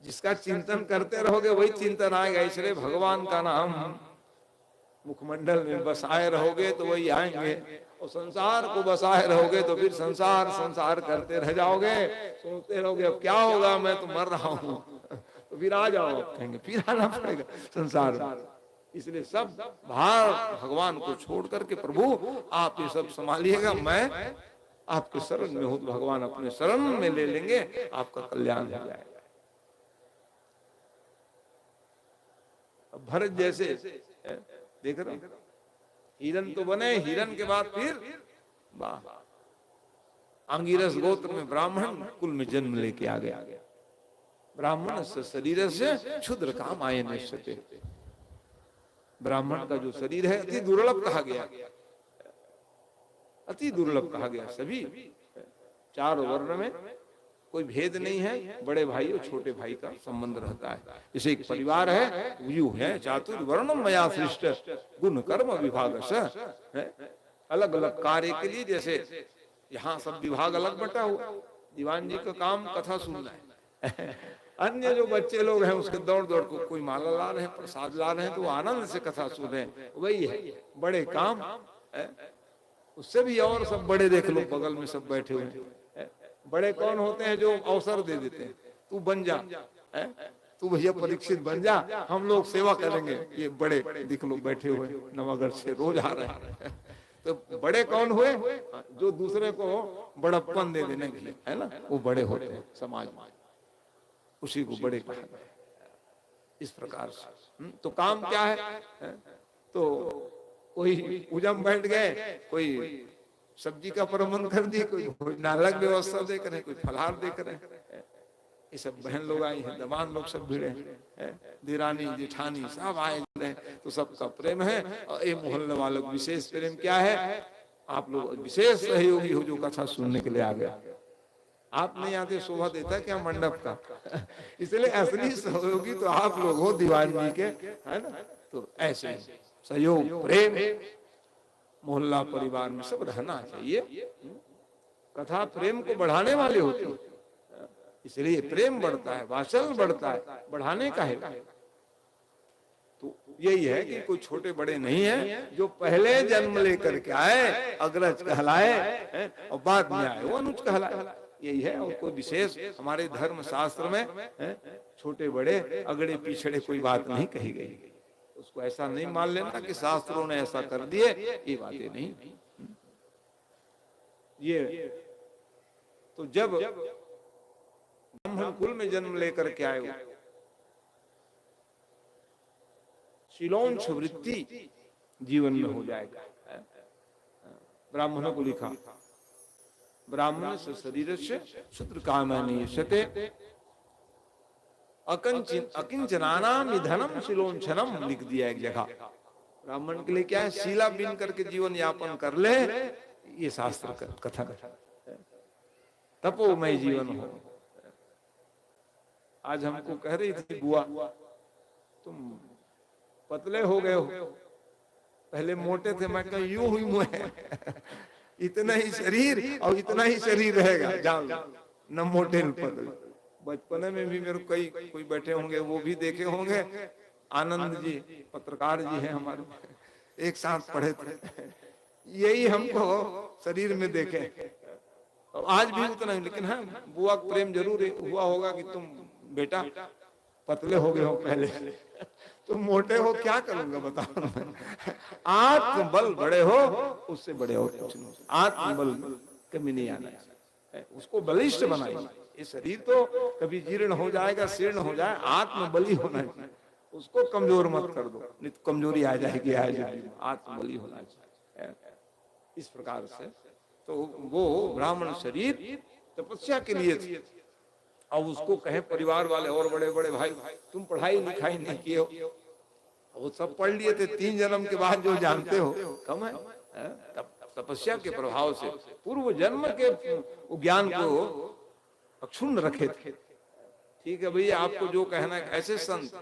जिसका चिंतन करते रहोगे वही चिंतन आएगा। इसलिए भगवान का नाम मुखमंडल में बसाए रहोगे तो वही आएंगे, और संसार को बसाए रहोगे तो फिर संसार करते रह जाओगे। सोचते रहोगे अब क्या होगा, मैं तो मर रहा हूं, तो फिर आ जाओ, कहेंगे फिर आना पड़ेगा संसार में। इसलिए सब भार भगवान को छोड़ करके, प्रभु आप ये सब संभालिएगा, मैं आपके शरण में हूं, तो भगवान अपने शरण में ले लेंगे, आपका कल्याण हो जाएगा। अब भरत जैसे देख रहे हिरण तो बने, हिरण के बाद फिर अंगिरस गोत्र में ब्राह्मण कुल में जन्म लेके आ गया। ब्राह्मण से शरीर से क्षुद्र काम आए निश्चते। ब्राह्मण का जो शरीर है अति दुर्लभ कहा गया, अति दुर्लभ कहा गया। सभी 4 वर्ण में कोई भेद नहीं है, बड़े भाई और छोटे भाई का संबंध रहता है। जैसे एक परिवार है, व्यू है, चातुर्वर्णम मया सृष्ट गुण कर्म विभाग से, अलग अलग कार्य के लिए। जैसे यहाँ सब विभाग अलग बटा हुआ। दीवान जी का काम कथा सुनना है, अन्य जो बच्चे लोग हैं उसके दौड़ दौड़ को कोई माला ला रहे हैं, प्रसाद ला रहे हैं, तो आनंद से कथा सुन रहे हैं। वही है बड़े काम। उससे भी और सब बड़े देख लो, बगल में सब बैठे हुए हैं। बड़े कौन होते हैं? जो अवसर दे देते हैं, तू बन जा, तू भैया परीक्षित बन जा, हम लोग सेवा करेंगे। ये बड़े दिख लो बैठे हुए नवागढ़ से रोज आ रहे हैं। तो बड़े कौन हुए? जो दूसरे को बड़प्पन दे देने के लिए, है ना, वो बड़े होते हैं समाज में, उसी को बड़े कहा गया। इस प्रकार से तो काम क्या है? तो कोई पूजम बैठ गए, कोई सब्जी का प्रबंध कर दिए, कोई नालक व्यवस्था देख रहे, कोई फलहार देख रहे। ये सब बहन लोग आई हैं, दमान लोग सब भिड़े हैं, दिरानी जेठानी सब आए हैं, तो सबका प्रेम है। और ये मोहल्ले वालों का विशेष प्रेम क्या है? आप लोग विशेष सहयोगी हो जो कथा सुनने के लिए आ गया। आप नहीं आते शोभा देता क्या मंडप का? इसलिए असली सहयोगी तो आप लोग हो दीवान जी के, है ना। तो ऐसे सहयोग प्रेम मोहल्ला परिवार में सब रहना चाहिए। कथा प्रेम को बढ़ाने वाली होती है, इसलिए प्रेम बढ़ता है, वात्सल्य बढ़ता है, बढ़ाने का है। तो यही है कि कोई छोटे बड़े नहीं है, जो पहले जन्म लेकर के आए अग्रज कहलाए और बाद में आए वो अनुज कहलाए। यही है, और कोई विशेष हमारे धर्म शास्त्र में छोटे बड़े अगड़े पिछड़े कोई बात नहीं कही गई। उसको ऐसा नहीं मान लेना कि शास्त्रों ने ऐसा कर दिए, ये बातें नहीं। ये तो जब ब्राह्मण कुल में जन्म लेकर के आए, शीलोंश वृत्ति जीवन में हो जाएगा। ब्राह्मणों को लिखा, ब्राह्मण से शरीर से शूद्र कामनी शते अकिंचनानाम धनम शिलोंछनम लिख दिया एक जगह। ब्राह्मण के लिए क्या है? शीला बीन करके जीवन यापन कर ले, ये शास्त्र कथन। तपोमय जीवन हो। आज हमको कह रही थी बुआ, तुम पतले हो गए हो, पहले मोटे थे। मैं कहा यूं हुई मुझे इतना ही शरीर और इतना ही शरीर रहेगा, जान लो, न मोटे न पतले। बचपने में भी मेरे कोई बैठे होंगे, वो भी देखे होंगे। आनंद जी पत्रकार जी हैं हमारे, एक साथ पढ़े थे, यही हमको शरीर में देखे। और आज भी उतना ही, लेकिन हाँ बुआ प्रेम जरूर हुआ होगा कि तुम बेटा पतले हो गए हो, पहले तुम मोटे हो, क्या करूंगा बताओ। आत्म बल बड़े हो, उससे बड़े हो कुछ नहीं। आत्म बल कमी नहीं आना है, उसको बलिष्ठ बनाइए। ये शरीर तो कभी जीर्ण हो जाएगा, शीर्ण हो जाए, आत्म बली होना चाहिए। उसको कमजोर मत कर दो, नहीं तो कमजोरी आ जाएगी। आत्म बली होना चाहिए। इस प्रकार से तो वो ब्राह्मण शरीर तपस्या के लिए थी। अब उसको कहे परिवार वाले और बड़े बड़े भाई, तुम पढ़ाई लिखाई नहीं किए हो, वो सब पढ़ लिए थे। 3 जन्म के बाद जो जानते हो कम है। तपस्या के प्रभाव से पूर्व जन्म के ज्ञान को अक्षुण्ण रखे थे। ठीक है भैया, आपको जो कहना है ऐसे संत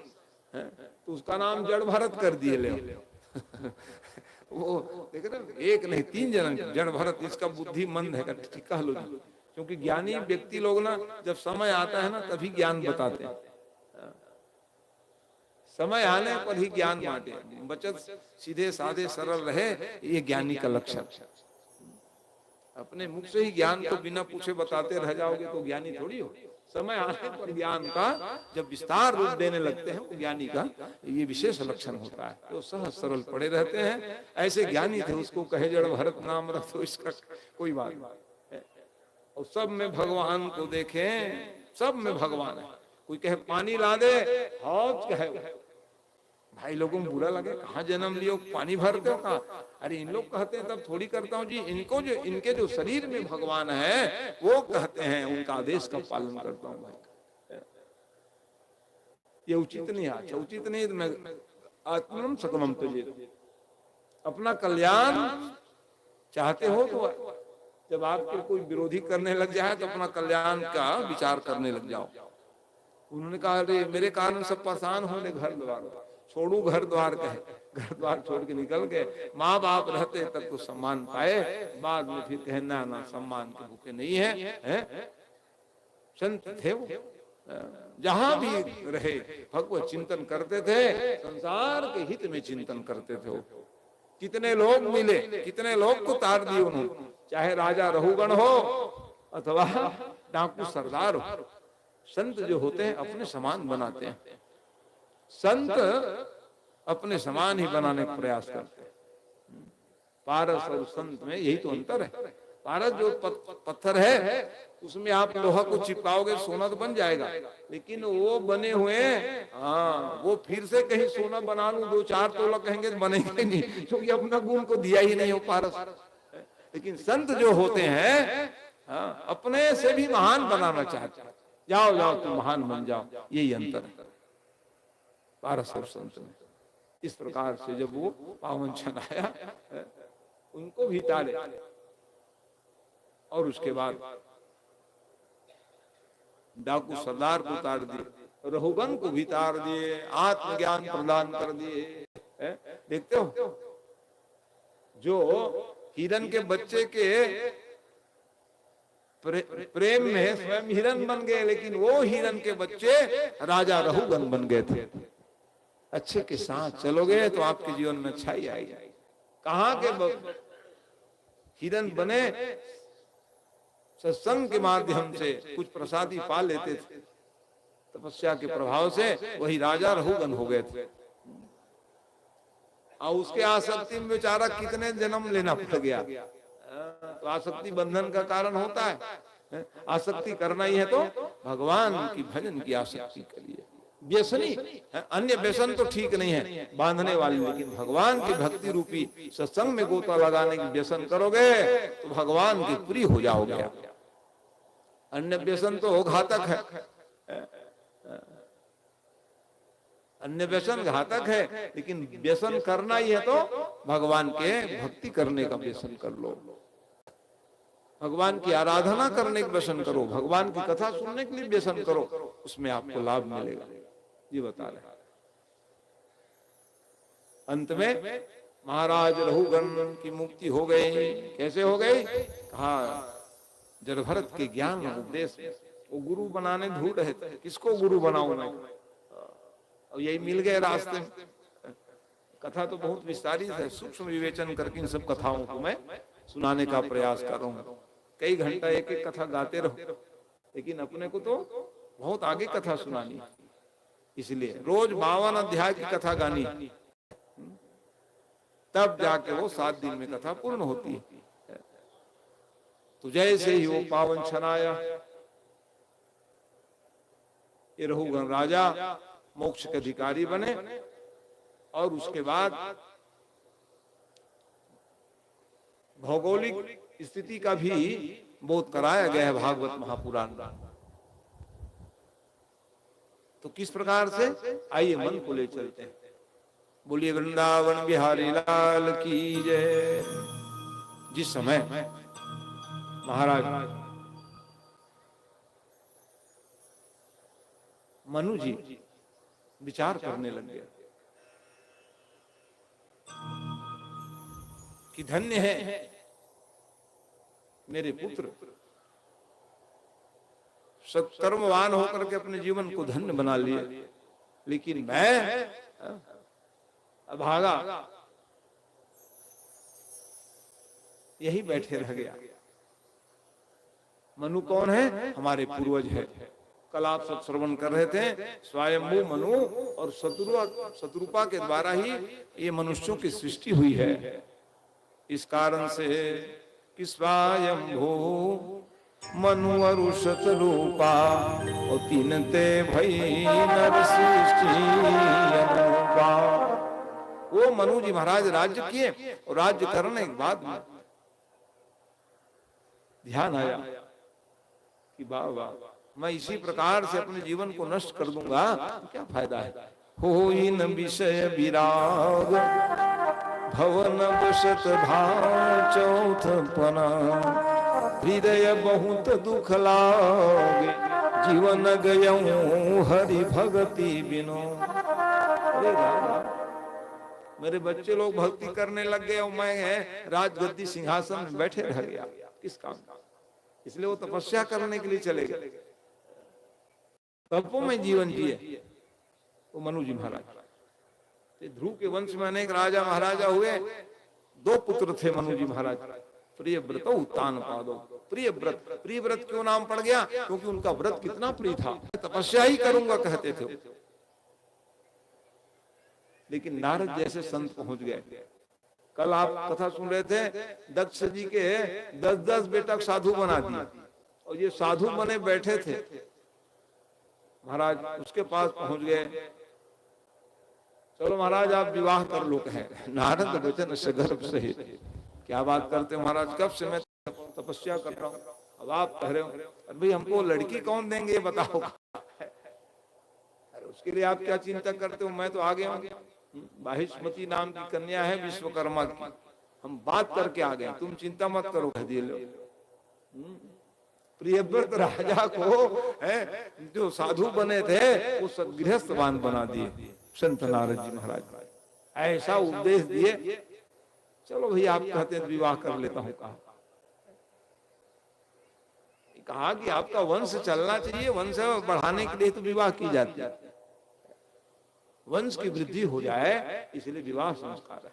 तो उसका नाम जड़ भरत कर दिए ले। वो देख रहे, एक नहीं 3 जन्म जड़ भरत, इसका बुद्धि मंद है, कह लो। क्योंकि ज्ञानी व्यक्ति लोग ना जब समय आता है ना तभी ज्ञान बताते हैं। समय आने पर ही ज्ञान बांटे। बचत सीधे साधे सरल रहे, ये ज्ञानी का लक्षण। अपने मुख से ही ज्ञान को बिना पूछे बताते रह जाओगे तो ज्ञानी थोड़ी हो। समय आने पर ज्ञान का जब विस्तार रूप देने लगते हैं तो ज्ञानी का ये विशेष लक्षण होता है। तो सहज सरल पड़े रहते हैं, ऐसे ज्ञानी थे। उसको कहे जड़ भरत नाम रख, तो इसका कोई बात नहीं। और सब में भगवान को देखें, सब में भगवान है। कोई कहे पानी ला दे, हौज कहे भाई लोगों को बुरा लगे, कहाँ जन्म लियो, पानी भरते हो कहाँ? अरे इन लोग कहते हैं तब थोड़ी करता हूँ जी। इनको जो इनके जो शरीर में भगवान है वो कहते हैं, उनका आदेश का पालन करता हूँ भाई। ये उचित नहीं है। अच्छा उचित नहीं तो मैं आत्मनम सकमम तुझे, अपना कल्याण चाहते हो तो जब आपके कोई विरोधी करने लग जाए तो अपना कल्याण का विचार करने लग जाओ। उन्होंने कहा अरे मेरे कारण सब परेशान होने, घर द्वार छोड़ू, घर द्वार कहे, घर द्वार छोड़ के निकल गए। माँ बाप रहते तक तो सम्मान पाए, बाद में फिर कहना ना सम्मान के भूखे नहीं है। संत थे वो, जहां भी रहे भगवत चिंतन करते थे, संसार के हित में चिंतन करते थे वो। कितने लोग मिले, कितने लोग को तार दिए उन्होंने, चाहे राजा रहुगण हो अथवा डाकू सरदार हो। संत जो होते हैं अपने समान बनाते हैं। संत अपने समान ही बनाने का प्रयास करते हैं। पारस और संत में यही तो अंतर है। पारस जो पत्थर है उसमें आप लोहा को चिपकाओगे सोना तो बन जाएगा, लेकिन वो बने हुए हाँ वो फिर से कहीं सोना बना लूं 2-4 तोला कहेंगे तो बनेंगे नहीं, क्योंकि अपना गुण को दिया ही नहीं हो पारस। लेकिन संत जो होते हैं हाँ, अपने से भी महान बनाना चाहते हैं, जाओ जाओ तुम महान बन जाओ, यही अंतर है पारस और संत में। इस प्रकार से जब वो पावन क्षण आया उनको भी तारे और उसके बाद डाकू सरदार को उतार दिए, रहुगन को भी तार दिए, आत्मज्ञान प्रदान कर दिए। देखते हो जो हिरन के बच्चे के प्रेम में स्वयं हिरन बन गए, लेकिन वो हिरन के बच्चे राजा रहुगन बन गए थे। अच्छे के साथ चलोगे तो आपके जीवन में अच्छाई आएगी। कहाँ के हिरन बने, सत्संग के माध्यम से कुछ प्रसादी पा लेते थे, तपस्या के प्रभाव से वही राजा रहुगन हो गए थे। और उसके आसक्ति में बेचारा कितने जन्म लेना पड़ गया। तो आसक्ति बंधन का कारण होता है। आसक्ति करना ही है तो भगवान की भजन की आसक्ति करिए। व्यसनी अन्य व्यसन तो ठीक नहीं है बांधने वाली, लेकिन भगवान की भक्ति रूपी सत्संग में गोता लगाने की व्यसन करोगे तो भगवान की पूरी हो जाओगे। अन्य व्यसन तो घातक है, अन्य व्यसन घातक है, लेकिन व्यसन करना ही है तो भगवान के भक्ति करने का व्यसन कर लो, भगवान की आराधना करने का व्यसन करो, भगवान की कथा सुनने के लिए व्यसन करो, उसमें आपको लाभ मिलेगा। ये बता रहे। अंत में महाराज रहुगन की मुक्ति हो गई। कैसे हो गई? कहा जड़भरत के ज्ञान उपदेश वो गुरु बनाने ढूंढ रहे थे, किसको गुरु बनाऊं मैं, और यही मिल गए रास्ते में। कथा तो बहुत विस्तारित है, सूक्ष्म विवेचन करके इन सब कथाओं को मैं सुनाने का प्रयास कर रहा हूँ। कई घंटा एक एक कथा गाते रहो, लेकिन अपने को तो बहुत आगे कथा सुनानी है, इसलिए रोज 52 अध्याय की कथा गानी, तब जाके वो 7 दिन में कथा पूर्ण होती है। तो जैसे ही वो पावन क्षण आया, ये रहुगन राजा मोक्ष के अधिकारी बने, और उसके बाद भौगोलिक स्थिति का भी बोध कराया गया है भागवत महापुराण में। तो किस प्रकार से, आइए मन को ले चलते हैं। बोलिए वृंदावन बिहारी लाल की जय। जिस समय महाराज मनु जी विचार करने लगे कि धन्य है मेरे पुत्र सत्कर्मवान होकर के अपने जीवन को धन्य बना लिए, लेकिन मैं अभागा यही बैठे रह गया। मनु कौन है? हमारे पूर्वज है। कल आप सब श्रवण कर रहे थे, स्वयंभू मनु और शत्रुपा के द्वारा ही ये मनुष्यों की सृष्टि हुई है। इस कारण से कि स्वयंभू मनु और शत्रुपा और तीन ते भई नर सृष्टि अनुपा। वो मनु जी महाराज राज्य किए, और राज्य करने के बाद ध्यान आया कि वाह वाह, मैं इसी प्रकार से अपने जीवन को नष्ट कर दूंगा तो क्या फायदा है। हो इन विषय विराग भवन बसत भाव चौथ पना, हृदय बहुत दुख लागे जीवन गयऊं हरि भगति बिनो। अरे राम, मेरे बच्चे लोग भक्ति करने लग गए और मैं राजगद्दी सिंहासन में बैठे रह गया, किस काम का? इसलिए वो तपस्या करने के लिए चले गए, तपों में जीवन जिए वो मनु जी महाराज। ध्रुव के वंश में अनेक राजा महाराजा हुए, 2 पुत्र थे मनु जी महाराज। प्रिय व्रत उत्तान पादो, प्रिय व्रत। प्रिय व्रत क्यों नाम पड़ गया? क्योंकि उनका व्रत कितना प्रिय था, तपस्या ही करूंगा कहते थे। लेकिन नारद जैसे संत पहुंच गए, कल आप कथा सुन रहे थे, दक्ष जी के 10-10 बेटा साधु बना दिया, और ये साधु बने बैठे थे। महाराज उसके पास पहुंच गए, चलो महाराज आप विवाह कर लो। कहे नारद वचन सगर्भ सहित, क्या बात करते हो महाराज, कब से मैं तपस्या कर रहा हूँ, अब आप कह रहे हो। अरे भाई हमको लड़की कौन देंगे ये बताओ। अरे उसके लिए आप क्या चिंता करते हो, मैं तो आ गया हूँ। बाहिष्मती नाम की कन्या है विश्वकर्मा की, हम बात करके आ गए, तुम चिंता मत करो। कह दिए लोग। प्रियव्रत राजा को जो साधु बने थे वो सदगृहस्थवान बना दिए संत नारद जी महाराज, ऐसा उपदेश दिए। चलो भाई आप कहते हैं विवाह कर लेता हूं। कहा कि आपका वंश चलना चाहिए, वंश बढ़ाने के लिए तो विवाह की जाती है, वंश की वृद्धि हो जाए इसलिए विवाह संस्कार है।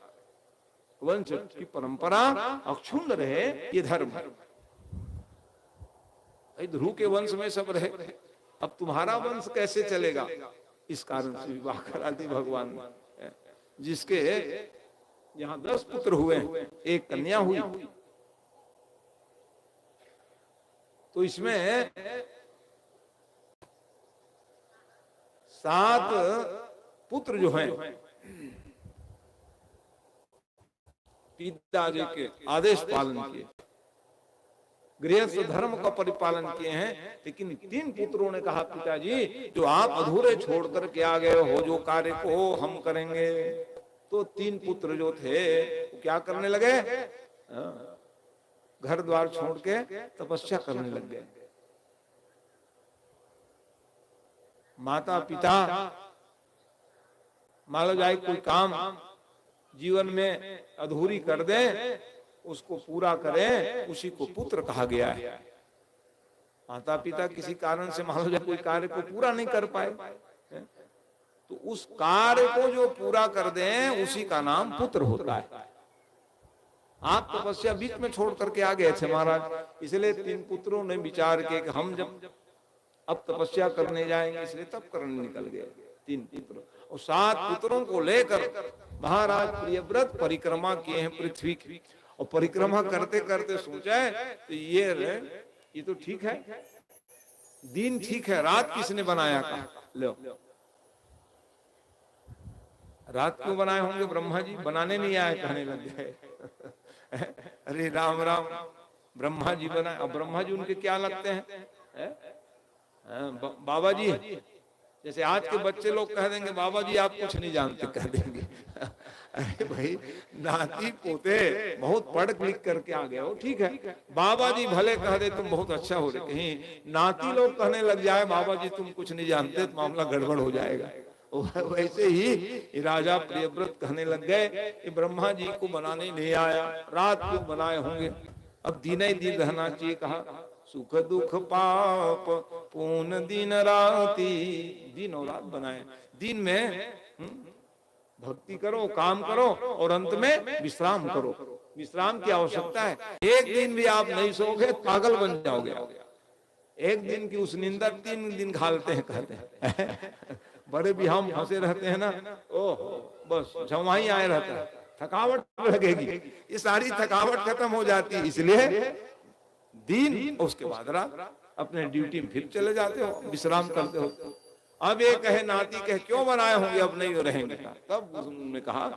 वंश की परंपरा अक्षुण्ण रहे ये धर्म है। ध्रुव के वंश में सब रहे, अब तुम्हारा वंश कैसे चलेगा, इस कारण से विवाह करा दी भगवान ने। जिसके यहाँ 10 पुत्र हुए, एक कन्या हुई, तो इसमें 7 पुत्र जो हैं पिताजी के आदेश पालन किए, गृहस्थ धर्म का परिपालन किए हैं। लेकिन 3 पुत्रों ने कहा पिताजी जो आप अधूरे छोड़ करके आ गए हो, जो कार्य को हम करेंगे। तो 3 पुत्र जो थे वो क्या करने लगे, घर द्वार छोड़ के तपस्या करने लग गए। माता पिता मान लो जाए कोई काम जीवन में अधूरी कर दे, उसको पूरा करें, उसी को पुत्र कहा गया है। माता पिता किसी कारण से मान लो जाए कोई कार्य को पूरा नहीं कर पाए, तो उस कार्य को जो पूरा कर दें उसी का नाम पुत्र होता है। आप तपस्या बीच में छोड़ करके आ गए थे महाराज, इसलिए 3 पुत्रों ने विचार किया कि हम जब अब तपस्या करने जाएंगे, इसलिए तब करने निकल गए 3 पुत्र। और 7 पुत्रों को लेकर महाराज प्रियव्रत परिक्रमा किए हैं पृथ्वी की। और परिक्रमा करते करते सोचा है तो ये तो ठीक है, दिन ठीक है, रात किसने बनाया कहा, लो रात क्यों बनाए होंगे ब्रह्मा जी, बनाने नहीं आए कहने लग गए। अरे राम राम, ब्रह्मा जी बनाए। अब ब्रह्मा जी उनके क्या लगते हैं, बाबा जी। जैसे आज के बच्चे लोग कह देंगे बाबा जी आप कुछ नहीं जानते, कह देंगे। अरे भाई नाती पोते बहुत पढ़ लिख करके आ गए हो, ठीक है, बाबा जी भले कह दे तुम बहुत अच्छा हो रहे, कहीं नाती लोग कहने लग जाए बाबा जी तुम कुछ नहीं जानते तो मामला गड़बड़ हो जाएगा। वैसे ही राजा प्रियव्रत कहने लग गए ब्रह्मा जी को बनाने नहीं आया, रात क्यों बनाए होंगे, अब दिन ही दिन रहना चाहिए। कहा सुख दुख पाप पूर्ण दिन राती, दिन और रात बनाए। दिन में भक्ति करो, काम करो, और अंत में विश्राम करो। विश्राम की आवश्यकता है। एक दिन भी आप नहीं सोओगे पागल बन जाओगे। एक दिन की उस निंदा 3 दिन घालते हैं, कहते हैं। बड़े भी हम फंसे रहते हैं ना, ओह बस जमाई आए रहता है, थकावट लगेगी, ये सारी थकावट खत्म हो जाती है। इसलिए दिन उसके बाद रात अपने ड्यूटी में फिर चले जाते हो, विश्राम करते हो। अब ये कहे नाती कहे क्यों बनाए होंगे, अब नहीं रहेंगे। तब उन्होंने कहा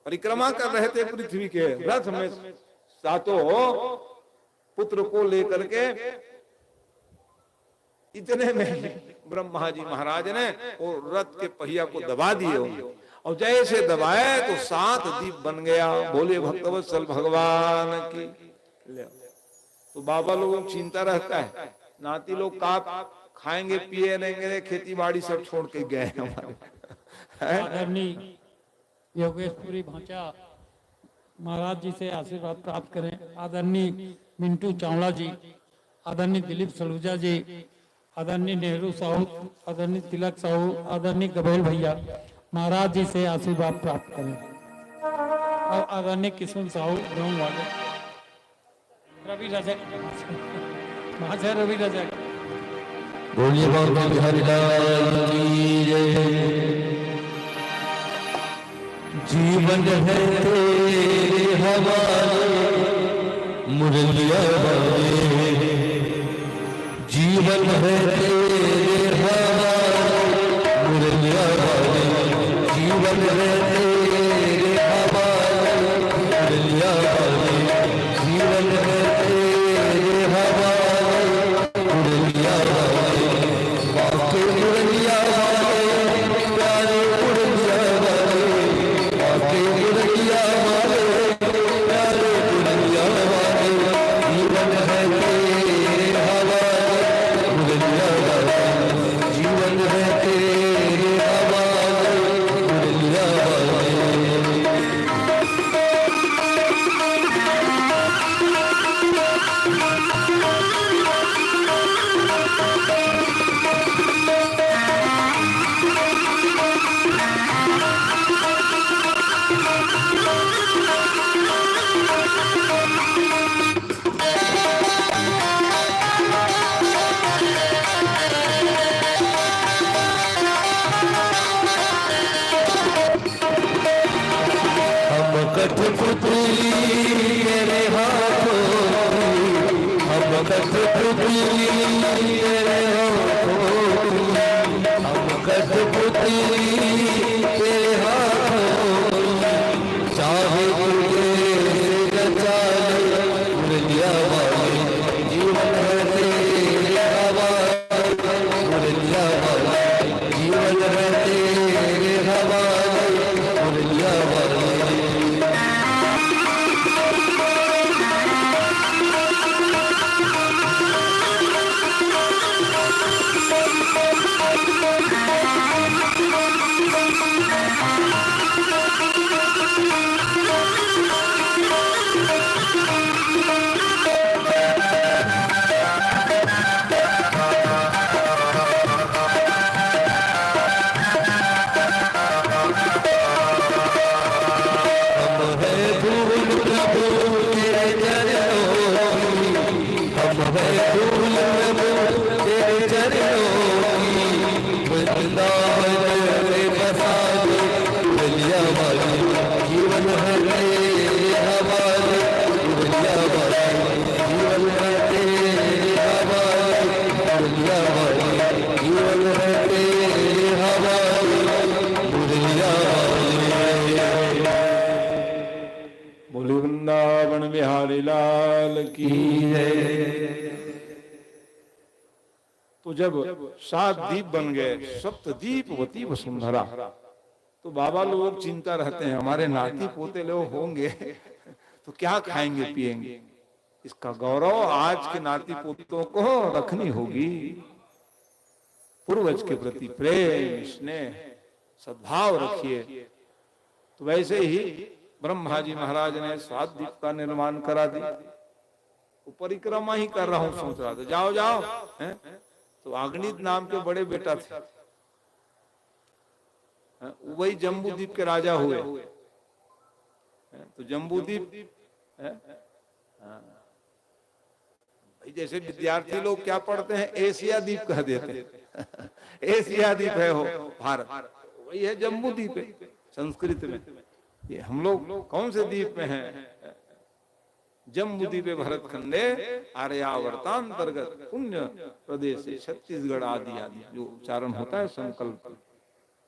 परिक्रमा कर रहे थे पृथ्वी के रथ में, 7 पुत्र को लेकर के, इतने में ब्रह्मा जी महाराज ने वो रथ के पहिया को दबा दिए, और जैसे दबाए तो 7 दीप बन गया। बोले भक्तवत्सल भगवान की। तो बाबा लोगों को चिंता रहता है, नाती लोग का खाएंगे पिए रहेंगे, खेती बाड़ी सब छोड़ के गए हमारे। आदरणीय योगेशपुरी भांचा महाराज जी से आशीर्वाद प्राप्त करें। आदरणीय मिंटू चावड़ा जी, आदरणीय दिलीप सलूजा जी, आदरणीय नेहरू साहू, आदरणीय तिलक साहू, आदरणीय गबेल भैया महाराज जी से आशीर्वाद प्राप्त करें। और आदरणीय किशन साहू गाँव वाले, रवि रजक महाशय, रवि रजक, बोलिए बाबा बिहारी लाल की जय। जीवन है तेरे हवाले मुरलिया वाले, जीवन है तेरे हवाले मुरलिया वाले, जीवन है तेरे हवाले मुरलिया वाले, जीवन है तेरे हवाले मुरलिया वाले, बाके मुरलिया वाले प्यारे मुरलिया वाले, बाके मुरलिया वाले प्यारे मुरलिया वाले, जीवन है तेरे हवाले मुरलिया वाले, जीवन है तेरे हवाले मुरलिया वाले। हम कठपुतली तेरे हाथों की, हम कठपुतली तेरे हाथों की, हम कठपुतली तेरे हाथों की, चाहे तुझे रचा ले मुरलिया वाले, जीवन है तेरे हवाले मुरलिया वाले, जीवन है तेरे हवाले मुरलिया वाले। हम है धूल प्रभु तेरे चरणों की, हम है धूल प्रभु तेरे चरणों की, वृंदावन में बसा दे मुरलिया वाले, जीवन है तेरे हवाले मुरलिया वाले, जीवन है तेरे हवाले मुरलिया वाले, जीवन है तेरे हवाले मुरलिया वाले। बोले वृंदावन बिहारी लाल की जय। तो जब 7 दीप बन गए, सप्त दीपवती वसुंधरा, तो बाबा लोग चिंता रहते हैं हमारे नाती पोते लोग होंगे तो क्या खाएंगे पिएंगे। इसका गौरव आज के नाती पोतों को रखनी होगी। पूर्वज के प्रति प्रेम स्नेह सद्भाव रखिए। तो वैसे ही ब्रह्मा जी महाराज ने 7 दीप का निर्माण करा दिया। वो परिक्रमा ही कर रहा हूं सोच रहा था, जाओ जाओ है? तो अगणित नाम के बड़े बेटा थे, वही जम्बूद्वीप के राजा हुए। तो जम्बूद्वीप जैसे विद्यार्थी लोग क्या पढ़ते हैं, एशिया द्वीप कह देते हैं एशिया द्वीप है हो भारत, वही है जम्बूद्वीप है संस्कृत में। ये हम लोग कौन से द्वीप में हैं? जम्बूद्वीप भरत खंडे आर्यावर्तांतर्गत पुण्य प्रदेश छत्तीसगढ़ आदि आदि जो उच्चारण होता है संकल्प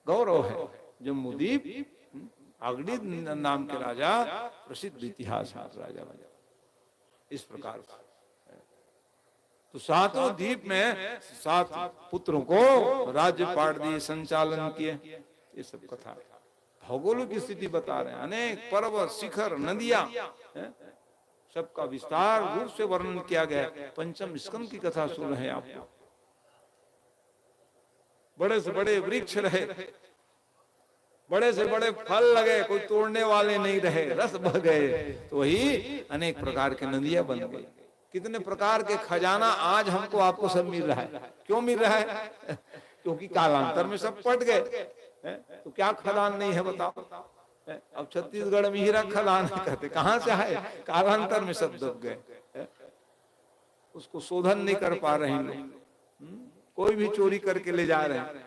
गौरव है। जम्बूद्वीप अगणित नाम के राजा, प्रसिद्ध इतिहास राजा बजा। इस प्रकार तो 7वें द्वीप में 7 पुत्रों को राज्य पाट दिए, संचालन किए। ये सब कथा भौगोलिक स्थिति बता रहे हैं। अनेक पर्वत शिखर नदियां सबका विस्तार रूप से वर्णन किया गया। पंचम स्कंद की कथा सुन रहे हैं आप। बड़े से बड़े वृक्ष रहे, बड़े से बड़े फल लगे, कोई तोड़ने वाले नहीं रहे, रस बह गए। तो वही अनेक प्रकार के नदियां बन गई। कितने प्रकार के खजाना आज हमको आपको सब मिल रहा है। क्यों मिल रहा है? क्योंकि कालांतर में सब पट गए। तो क्या खदान नहीं है बताओ? अब छत्तीसगढ़ में हीरा खदान कहते, कहां से आए? कालांतर में सब दब गए। उसको शोधन नहीं कर पा रहे हैं लोग। कोई भी चोरी करके ले जा रहे हैं।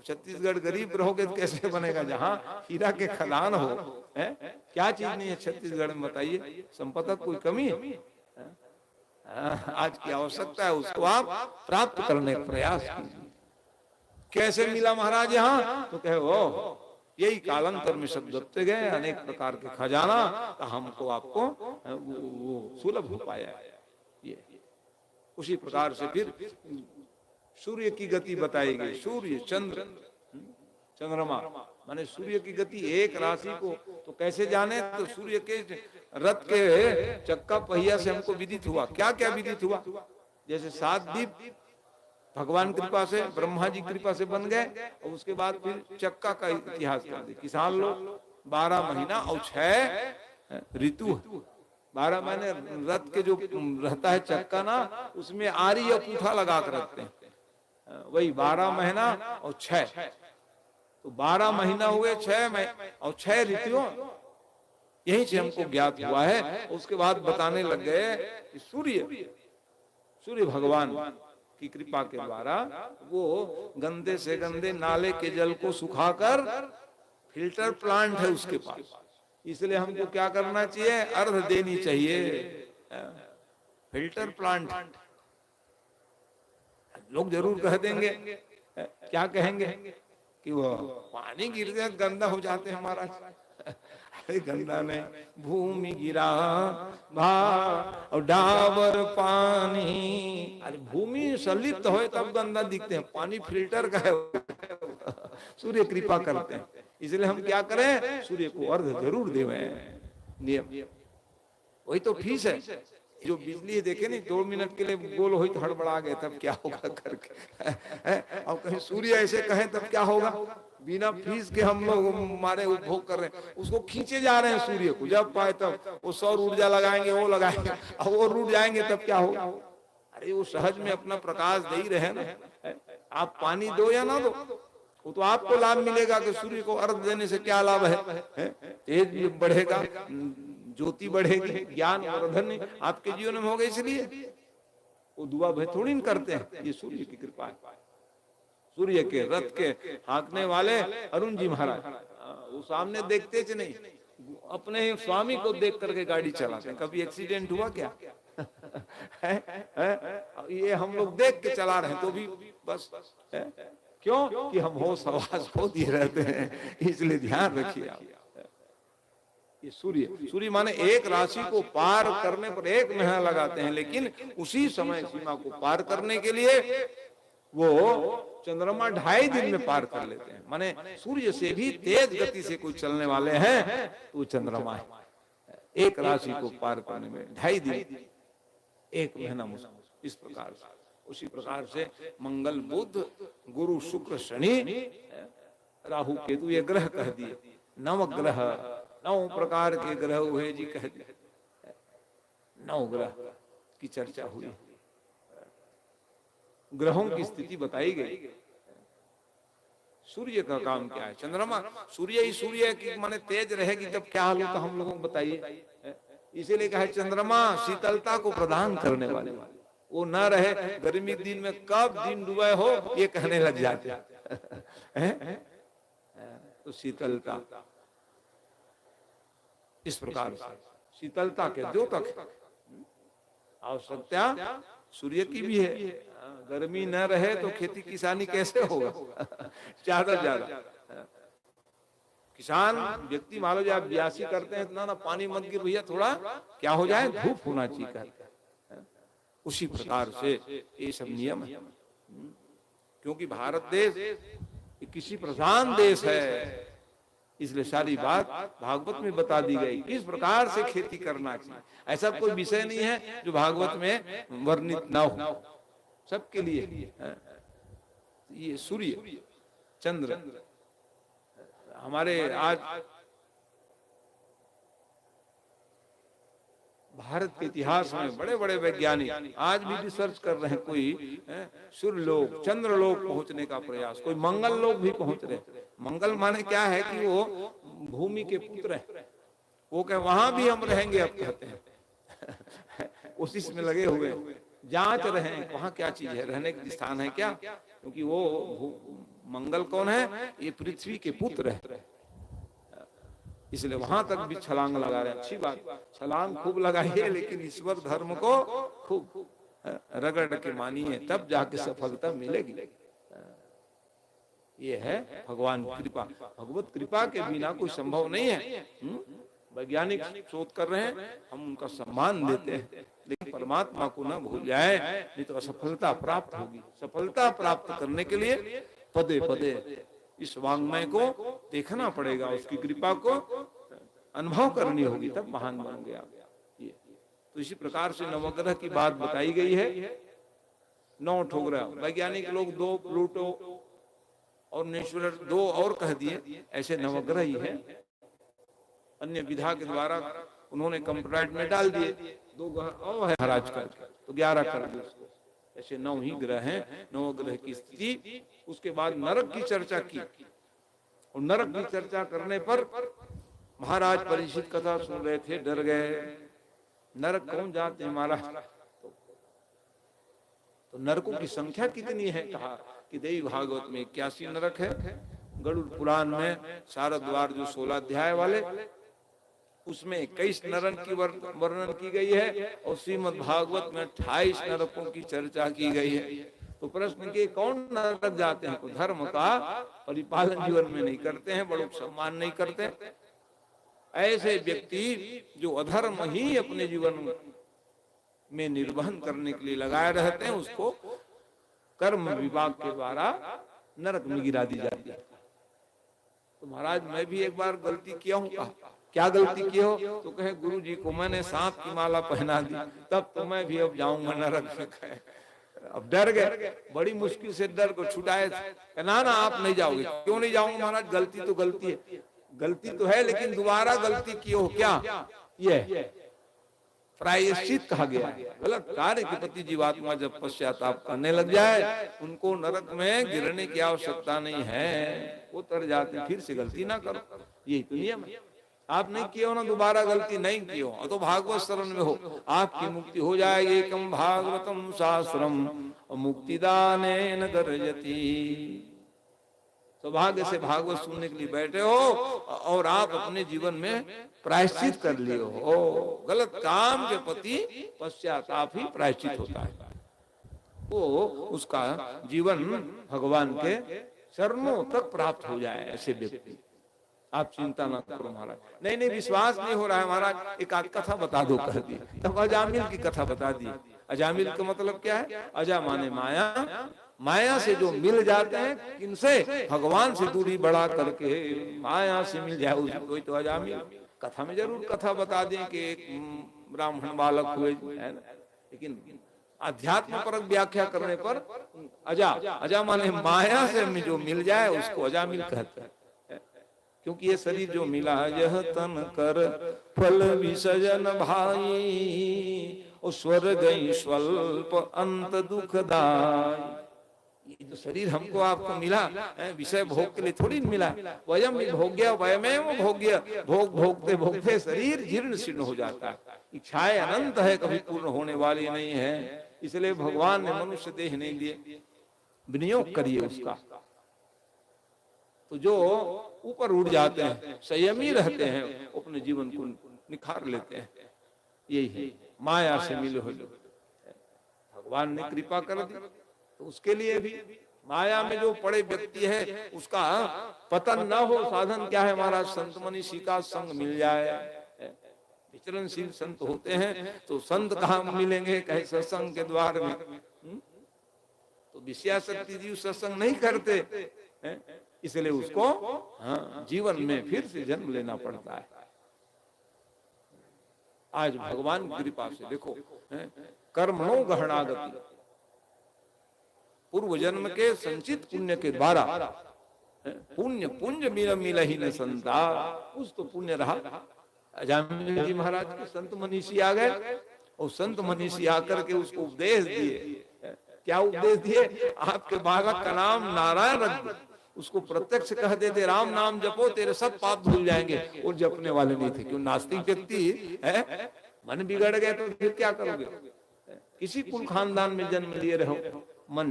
छत्तीसगढ़ गरीब रहोगे तो कैसे बनेगा? जहां हीरा के खदान हो है? क्या चीज नहीं है छत्तीसगढ़ में, बताइए? संपदा कोई कमी है? आज की आवश्यकता है, उसको आप प्राप्त करने का प्रयास कीजिए। कैसे मिला महाराज यहाँ? तो कहे वो यही कालांतर में सब दबते गए अनेक प्रकार के खजाना, तो हमको आपको वो सुलभ हो पाया है। ये उसी प्रकार से फिर सूर्य की गति बताई गई। सूर्य, चंद्र, चंद्रमा माने सूर्य की गति एक राशि को तो कैसे जाने? तो सूर्य के रथ के चक्का पहिया से हमको विदित हुआ। क्या क्या विदित हुआ? जैसे 7 द्वीप भगवान कृपा से, ब्रह्मा जी कृपा से बन गए, और उसके बाद फिर चक्का का इतिहास कर दे। किसान लोग 12 महीना और 6 ऋतु, 12 महीने रथ के जो रहता है चक्का ना, उसमें आरी और पूठा लगा कर रखते हैं, वही 12 महीना और 6, तो 12 महीना हुए, 6 और 6 ऋतुओं। यही से हमको ज्ञात हुआ है। उसके बाद बताने लग गए कि सूर्य भगवान की कृपा के द्वारा वो गंदे से गंदे नाले के जल को सुखाकर फिल्टर प्लांट है उसके पास, इसलिए हमको क्या करना चाहिए? अर्घ देनी चाहिए। फिल्टर प्लांट लोग जरूर कह देंगे, क्या कहेंगे कि वो पानी गिर गया गंदा हो जाते हैं हमारा। अरे गंदा नहीं, भूमि गिरा भा और डाबर पानी। अरे भूमि संलिप्त हो तब गंदा दिखते हैं, पानी फिल्टर का है। सूर्य कृपा करते हैं, इसलिए हम क्या करें? सूर्य को अर्घ जरूर देवें। नियम वही तो फीस है। जो बिजली देखे नहीं 2 मिनट के लिए गोल हुई तो हड़बड़ा गए, तब क्या होगा करके। और कहीं सूर्य ऐसे कहें तब क्या होगा? बिना फीस के हम लोग हमारे उपभोग कर रहे हैं, उसको खींचे जा रहे हैं सूर्य को। जब पाए तब वो सौर ऊर्जा लगाएंगे, वो लगाएंगे, और वो रूठ जाएंगे तब क्या होगा? अरे वो सहज में अपना प्रकाश दे ही रहे ना। आप पानी दो या ना दो, वो तो आपको लाभ मिलेगा कि सूर्य को अर्घ देने से क्या लाभ है? तेज बढ़ेगा, ज्योति बढ़ेगी, ज्ञान वर्धन आपके जीवन में होगा। इसलिए वो दुआ भय थोड़ी करते हैं, ये सूर्य की कृपा है। सूर्य के रथ के हाँकने वाले अरुण जी महाराज, वो सामने देखते थे नहीं, अपने स्वामी को देख करके गाड़ी चलाते हैं। कभी एक्सीडेंट हुआ क्या? ये हम लोग देख के चला रहे हैं तो भी बस क्यों कि हम होश हवास खो दिए रहते हैं, इसलिए ध्यान रखिए आप। ये सूर्य माने एक राशि को पार करने पर 1 महीना लगाते हैं, लेकिन उसी समय सीमा को पार करने के लिए वो चंद्रमा 2.5 दिन में पार कर लेते हैं। माने सूर्य से भी तेज गति से कोई चलने वाले हैं तो चंद्रमा है। एक राशि को पार करने में 2.5 दिन, 1 महीना मुश्किल। इस प्रकार से, उसी प्रकार से मंगल, बुध, गुरु, शुक्र, शनि, राहु, केतु, ये ग्रह कह दिए। 9 ग्रह, 9 प्रकार के ग्रह हुए जी कह दिए। 9 ग्रह की चर्चा हुई, ग्रहों की स्थिति बताई गई। सूर्य का काम क्या है? चंद्रमा, सूर्य ही सूर्य की माने तेज रहेगी तब क्या हाल होगा हम लोगों को बताइए। इसीलिए कहा चंद्रमा शीतलता को प्रदान करने वाले, वो न रहे गर्मी दिन में कब दिन डूबे हो ये कहने लग जाते हैं। तो शीतलता इस प्रकार से, शीतलता के द्योतक आवश्यकता सूर्य की भी है। गर्मी न रहे तो खेती किसानी कैसे होगा? ज्यादा ज्यादा किसान व्यक्ति मान लो जब 82 करते हैं इतना ना पानी मत गिर भैया, थोड़ा क्या हो जाए, धूप होना चाहिए कहते हैं। उसी प्रकार से ये सब नियम है, क्योंकि भारत देश किसी प्रधान देश है, इसलिए सारी बात भागवत में बता दी गई किस प्रकार से खेती करना चाहिए। ऐसा कोई विषय नहीं है जो भागवत में वर्णित ना हो, सबके लिए। ये सूर्य, चंद्र, हमारे आज भारत के इतिहास में बड़े बड़े वैज्ञानिक आज भी रिसर्च कर रहे हैं। कोई सूर्यलोक, चंद्रलोक पहुंचने का प्रयास, कोई मंगल लोक भी पहुंच रहे। मंगल माने क्या है कि वो भूमि के पुत्र है, वो कहे वहां भी हम रहेंगे। अब कहते हैं कोशिश में लगे हुए, जांच रहे हैं वहां क्या चीज है, रहने का स्थान है क्या, क्योंकि वो मंगल कौन है? ये पृथ्वी के पुत्र है। इसलिए वहां तक भी छलांग लगा रहे हैं। अच्छी बात, छलांग खूब लगाइए, लेकिन ईश्वर धर्म को खूब रगड़ के मानिए, तब जाके सफलता मिलेगी। ये है भगवान की कृपा। भगवत कृपा के बिना कोई संभव नहीं है। वैज्ञानिक शोध कर रहे हैं, हम उनका सम्मान देते हैं, लेकिन परमात्मा को न भूल जाए, नहीं तो असफलता प्राप्त होगी। सफलता प्राप्त करने के लिए पदे पदे इस वांग्मय को देखना पड़ेगा, उसकी कृपा को अनुभव करनी होगी, तब महान बन गया। ये तो इसी प्रकार से नवग्रह की बात बताई गई है। 9 ठोकरा, वैज्ञानिक लोग 2 प्लूटो और नेचुरल 2 और कह दिए, ऐसे नवग्रह ही है। अन्य विधा के द्वारा उन्होंने कंप्यूटर में डाल दिए, 2 ग्रह और है महाराज का, तो 11 कर दिए उसको। ऐसे 9 ही ग्रह हैं, 9 ग्रह की स्थिति। उसके बाद नरक की चर्चा की, और नरक की चर्चा करने पर महाराज परीक्षित कथा सुन रहे थे, डर गए। नरक कौन जाते हैं महाराज? तो नरकों की संख्या कितनी है? कहा कि देवी भागवत में 81 नरक है, गरुड़ पुराण में शारद्वार जो 16 अध्याय वाले, उसमें 21 नरक की वर्णन की गई है, और श्रीमद् भागवत में 28 नरकों की चर्चा की गई है। तो प्रश्न के कौन नरक जाते हैं? तो धर्म का परिपालन जीवन में नहीं करते हैं, बड़ों सम्मान नहीं करते। ऐसे व्यक्ति जो अधर्म ही अपने जीवन में निर्वहन करने के लिए लगाए रहते हैं, उसको कर्म विभाग के द्वारा नरक में गिरा दी जाती है। तो महाराज मैं भी एक बार गलती किया हूँ। कहा क्या गलती की हो? तो कहे गुरु जी को मैंने सांप की माला पहना दी, तब तो मैं भी अब जाऊंगा नरक में। अब डर गए, बड़ी मुश्किल से डर को छुटाए। ना ना आप नहीं जाओगे। क्यों नहीं जाऊंगा महाराज? गलती तो गलती है, गलती तो है, लेकिन दोबारा गलती की हो क्या? ये प्रायश्चित कहा गया है। गलत कार्य के प्रति जीवात्मा जब पश्चाताप करने लग जाए, उनको नरक में गिरने की आवश्यकता नहीं है, वो तर जाते। फिर से गलती ना करो, यही तो नियम है। आप नहीं किए हो ना, दोबारा गलती नहीं की हो तो भागवत शरण में हो, आपकी मुक्ति हो जाएगी। एकम भागवतम शास्त्रम मुक्तिदानेन गर्जति। सौभाग्य से भागवत सुनने के लिए बैठे हो और आप अपने जीवन में प्रायश्चित कर लिए हो। गलत काम के प्रति पश्चाताप ही प्रायश्चित होता है, वो उसका जीवन भगवान के चरणों तक प्राप्त हो जाए। ऐसे व्यक्ति आप चिंता ना करो महाराज। नहीं नहीं विश्वास नहीं हो रहा है महाराज, एक आध कथा बता दो, कर दी। तब अजामिल की कथा बता दी। अजामिल का मतलब क्या है? अजा माने माया, माया से जो मिल जाते हैं, किनसे? भगवान से दूरी बढ़ा करके माया से मिल जाए, उसको तो अजामिल। कथा में जरूर कथा बता दें कि एक ब्राह्मण बालक हुए, है ना, लेकिन अध्यात्म पर व्याख्या करने पर अजा माने माया से जो मिल जाए उसको अजामिल कहते हैं। क्योंकि ये शरीर जो मिला यह तन कर फल विसर्जन भाई, और स्वर्ग स्वल्प अंत दुखदाई। ये जो शरीर हमको आपको मिला विषय भोग के लिए थोड़ी मिला। वयम भोग्य वयमेव भोग्य, भोग भोगते भोगते शरीर जीर्ण शीर्ण हो जाता है। इच्छाएं अनंत है, कभी पूर्ण होने वाली नहीं है। इसलिए भगवान ने मनुष्य देह नहीं दिए, विनियोग करिए उसका। तो जो ऊपर उड़ जाते हैं, संयमी रहते हैं, अपने जीवन को निखार लेते हैं। यही है माया से मिले हो लोग। भगवान ने कृपा कर दी तो उसके लिए भी माया में जो पड़े व्यक्ति है उसका पतन न हो। साधन क्या है महाराज? संत मनीषी का संग मिल जाए। विचरणशील संत होते हैं तो संत कहाँ मिलेंगे? कहे सत्संग के द्वार में। तो विषयासक्ति जीव सत्संग नहीं करते, इसलिए उसको जीवन में फिर से जन्म लेना पड़ता है। आज भगवान की कृपा से देखो, कर्मणो गहनागति, पूर्व जन्म के संचित पुण्य के द्वारा पुण्य पुंज मिल ही न संता, कुछ तो पुण्य रहा। अजामिल जी महाराज के संत मनीषी आ गए और संत मनीषी आकर के उसको उपदेश दिए। क्या उपदेश दिए? आपके बालक का नाम नारायण रख दो, उसको प्रत्यक्ष कह देते राम नाम जपो, तेरे सब पाप धुल जाएंगे। और जपने वाले नहीं थे। क्यों? नास्तिक व्यक्ति है, मन बिगड़ गए तो फिर क्या करोगे? किसी कुल खानदान में जन्म लिए रहो, मन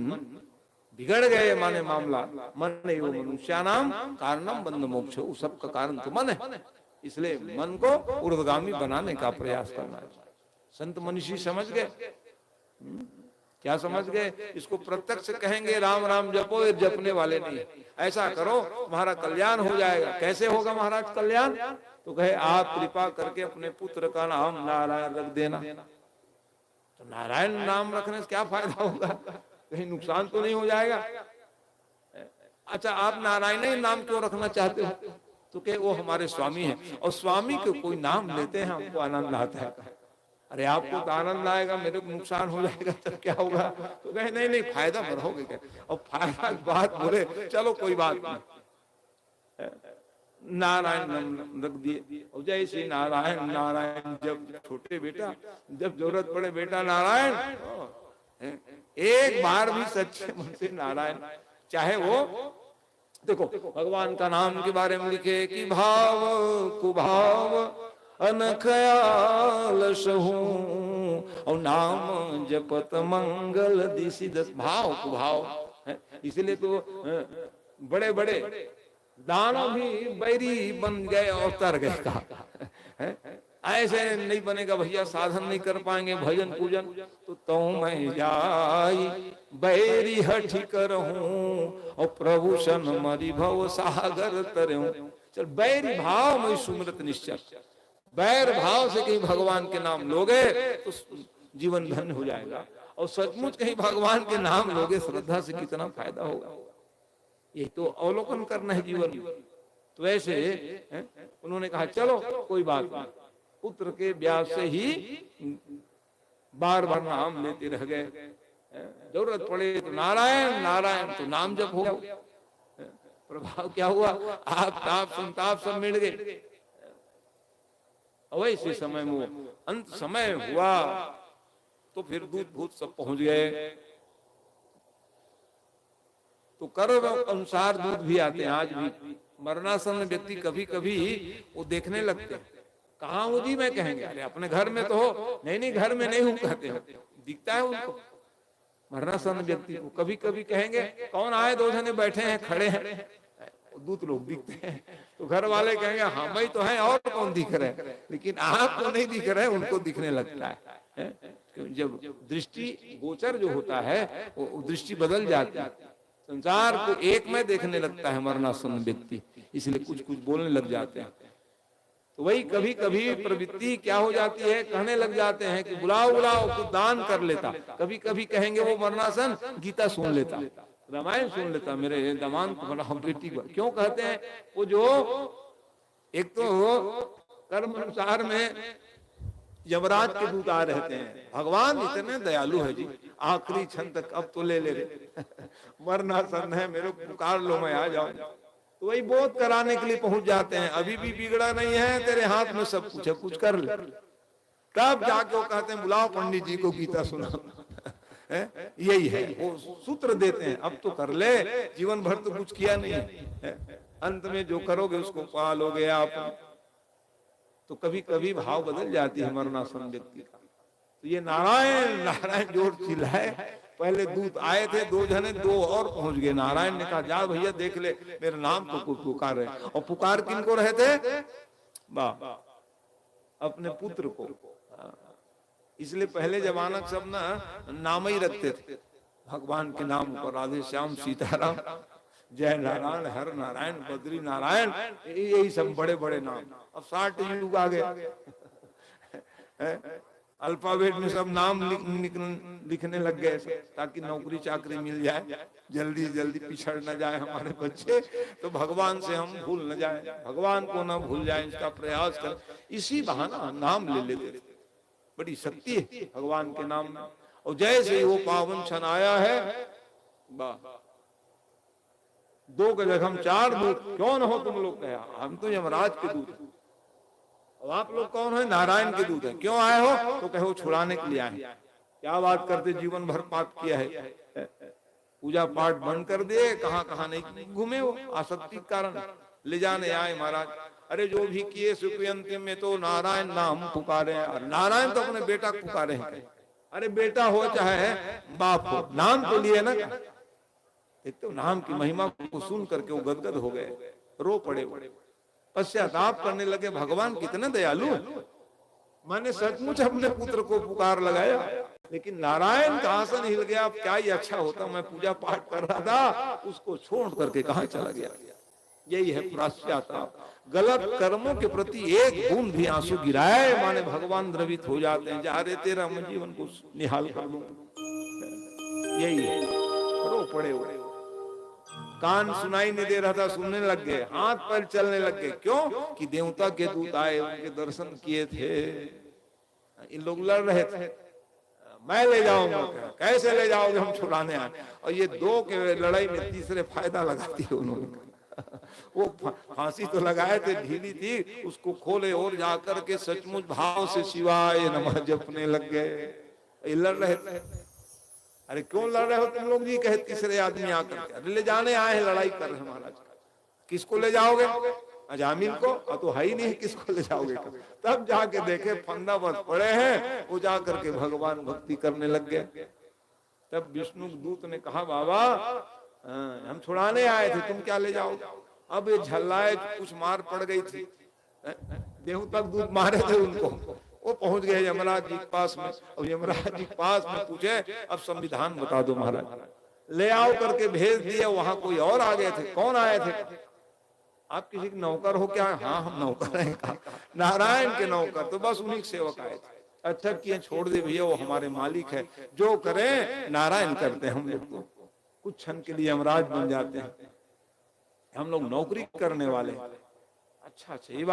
बिगड़ गए माने मामला मन एवं मनुष्यानाम कारणम बंध मोक्ष, सबका कारण तो मन है। इसलिए मन को ऊर्ध्वगामी बनाने का प्रयास करना चाहिए। संत मनीषी समझ गए, क्या समझ गए? इसको प्रत्यक्ष कहेंगे राम राम जपो, ये जपने वाले नहीं। ऐसा करो तुम्हारा कल्याण हो जाएगा। कैसे होगा महाराज कल्याण? तो कहे आप कृपा करके अपने पुत्र का नाम नारायण रख देना। तो नारायण नाम रखने से क्या फायदा होगा? कहीं नुकसान तो नहीं हो जाएगा? अच्छा, आप नारायण ही नाम क्यों रखना चाहते हो? तो कहे वो हमारे स्वामी हैं, और स्वामी को कोई नाम लेते हैं हमको आनंद आता है। अरे आपको तो आनंद आएगा, मेरे को नुकसान हो जाएगा तब क्या होगा? तो कहे नहीं नहीं, फायदा भरोगे क्या? और फायदा की बात बोले, चलो कोई बात नहीं, नारायण नाम रख दिए। और जैसे नारायण नारायण, जब छोटे बेटा, जब जरूरत पड़े बेटा नारायण, एक बार भी सच्चे मन से नारायण, चाहे वो देखो भगवान का नाम के बारे में लिखे कि भाव कुभाव अनखयाल सहूं, और नाम जपत मंगल दिशि दस। भाव कुभाव, इसलिए तो बड़े बड़े दानव भी बैरी बन गए और तर गए। कहा ऐसे नहीं बनेगा भैया, साधन नहीं कर पाएंगे भजन पूजन, तो मैं जाई बैरी हठी करहूं, और प्रभु सन मरि भव सागर तरहूं। चल बैरी भाव में सुमृत निश्चय, बैर भाव से कहीं भगवान के नाम लोगे तो जीवन धन्य हो जाएगा, और सचमुच कहीं भगवान के नाम लोगे श्रद्धा से कितना फायदा होगा। ये तो अवलोकन करना है जीवन में। तो ऐसे उन्होंने कहा चलो कोई बात नहीं, पुत्र के ब्याह से ही बार बार नाम लेते रह गए। जरूरत पड़े तो नारायण नारायण, तो नाम जप हो गया। प्रभाव क्या हुआ? आप ताप संताप सब मिट गए। वैसे समय में अंत समय हुआ तो फिर दूत भूत सब पहुंच गए। तो कर्म अनुसार दूत भी आते हैं आज भी। मरणासन व्यक्ति कभी कभी वो देखने लगते हैं, कहाँ हो जी? मैं कहेंगे अरे अपने घर में तो हो। नहीं नहीं, घर में नहीं हूं कहते हो, दिखता है उनको। मरणासन व्यक्ति को कभी कभी कहेंगे कौन आए, दो जने बैठे हैं खड़े हैं, दूत लोग दिखते हैं। तो घर वाले कहेंगे हाँ भाई तो है, और कौन दिख रहे हैं? लेकिन आपको नहीं दिख रहे, उनको दिखने लगता है। जब दृष्टि गोचर जो होता है वो दृष्टि बदल जाती है। संसार को एक में देखने लगता है मरणासन व्यक्ति, इसलिए कुछ कुछ बोलने लग जाते हैं। तो वही कभी कभी प्रवृत्ति क्या हो जाती है, कहने लग जाते हैं कि बुलाओ बुलाओ, कुछ दान कर लेता। कभी कभी कहेंगे वो मरणासन गीता सुन लेता, रामायण सुन लेता, मेरे दामान को बड़ा बेटी को। क्यों कहते हैं? वो जो एक तो कर्म अनुसार में यमराज के दूत आ रहते हैं। भगवान इतने दयालु है जी, आखिरी क्षण तक अब तो ले ले रहे मरणासन है, मेरे को पुकार लो मैं आ जाऊं। तो वही बोध कराने के लिए पहुंच जाते हैं। अभी भी बिगड़ा नहीं है, तेरे हाथ में सब कुछ है, कुछ कर ले। तब जाके वो कहते हैं बुलाओ पंडित जी को गीता सुनाओ। यही है, वो सूत्र देते हैं, अब तो कर ले, जीवन भर तो कुछ किया नहीं है, अंत में जो करोगे उसको पालोगे आप। तो कभी कभी भाव बदल जाती है मरणासन व्यक्ति का। तो ये नारायण नारायण जोर चिल्लाए। पहले दूत आए थे दो जने, दो और पहुंच गए। नारायण ने कहा जा भैया देख ले, मेरे नाम तो कोई पुकार रहे। और पुकार किनको रहे थे? अपने पुत्र को। इसलिए पहले जमाना सब ना नाम ही रखते थे भगवान के नाम पर, राधे श्याम सीताराम, जय नारायण, हर नारायण, बद्री नारायण, यही सब बड़े बड़े नाम। अब 60 युग आ गए, अल्फाबेट में सब नाम लिखने लग गए ताकि नौकरी चाकरी मिल जाए, जल्दी जल्दी पिछड़ न जाए हमारे बच्चे, तो भगवान से हम भूल न जाए, भगवान को न भूल जाए, इसका प्रयास कर। इसी बहाना नाम ले लेते। बड़ी शक्ति है भगवान के नाम में। और जैसे ही वो पावन क्षण आया है, दो के जगह हम 4 दूत, क्यों न हो तुम लोग? कहा हम तो यमराज के दूत हैं। अब आप लोग कौन है? नारायण के दूत हैं। क्यों आए हो? तो कहो छुड़ाने के लिए आए। क्या बात करते, जीवन भर पाप किया है, पूजा पाठ बंद कर दिए, कहाँ कहाँ नहीं घूमे, वो आसक्ति के कारण ले जाने आए महाराज। अरे जो भी किए सुखयंती में तो नारायण नाम पुकारे हैं, और नारायण तो अपने बेटा पुकारे हैं। अरे बेटा हो चाहे बाप हो, नाम तो लिए ना। एक तो नाम की महिमा को सुन करके वो गदगद हो गए, रो पड़े। पश्चाताप करने लगे, भगवान कितने दयालु हैं। मैंने सचमुच अपने पुत्र को पुकार लगाया, लेकिन नारायण का आसन हिल गया। अब क्या ही अच्छा होता, मैं पूजा पाठ कर रहा था, उसको छोड़ करके कहां चला गया। यही है पश्चाताप। गलत कर्मों के प्रति एक बूंद भी आंसू गिराए माने भगवान द्रवित हो जाते हैं। जा रे तेरा मैं जीवन को निहाल कर दूं, यही है। रो पड़े हो, कान सुनाई नहीं दे रहा था, सुनने लग गए, हाथ पैर चलने लग गए। क्यों? कि देवता के दूत आए, उनके दर्शन किए थे। इन लोग लड़ रहे थे, मैं ले जाऊंगा। कैसे ले जाओगे, हम छुड़ाने आए। और ये दो के लड़ाई में तीसरे फायदा लगाती है उन्होंने। वो फांसी तो लगाए थे, ढीली थी, उसको खोले और जाकर के सचमुच भाव से शिवाय नमः जपने लग गए। ये लड़ रहे थे। अरे क्यों लड़ रहे हो तुम लोग जी, कहे तीसरे आदमी आकर के। अरे ले जाने आए हैं, लड़ाई कर रहे हैं महाराज। किसको ले जाओगे? अजामिल को? और तो है ही नहीं, किसको ले जाओगे? तब जाके देखे फंदा बस पड़े हैं। वो जाकर के भगवान भक्ति करने लग गए। तब विष्णु दूत ने कहा, बाबा हम छुड़ाने आए थे, तुम क्या ले जाओगे? अब ये झल्लाए, कुछ मार पड़ गई थी, देहू तक दूध मारे थे उनको। वो पहुंच गए यमराज जी के पास में। और यमराज जी के पास में पूछे, अब संविधान बता दो महाराज। ले आओ करके भेज दिए। वहां कोई और आ गए थे। कौन आए थे? आप किसी के नौकर हो क्या? हाँ हम नौकर हैं। कहा नारायण के नौकर, तो बस उन्हीं के सेवक आए थे। अच्छा किए, छोड़ दे भैया, वो हमारे मालिक है, जो करें नारायण करते हैं। हम लोग तो कुछ क्षण के लिए यमराज बन जाते हैं, हम लोग नौकरी करने वाले। अच्छा ये बात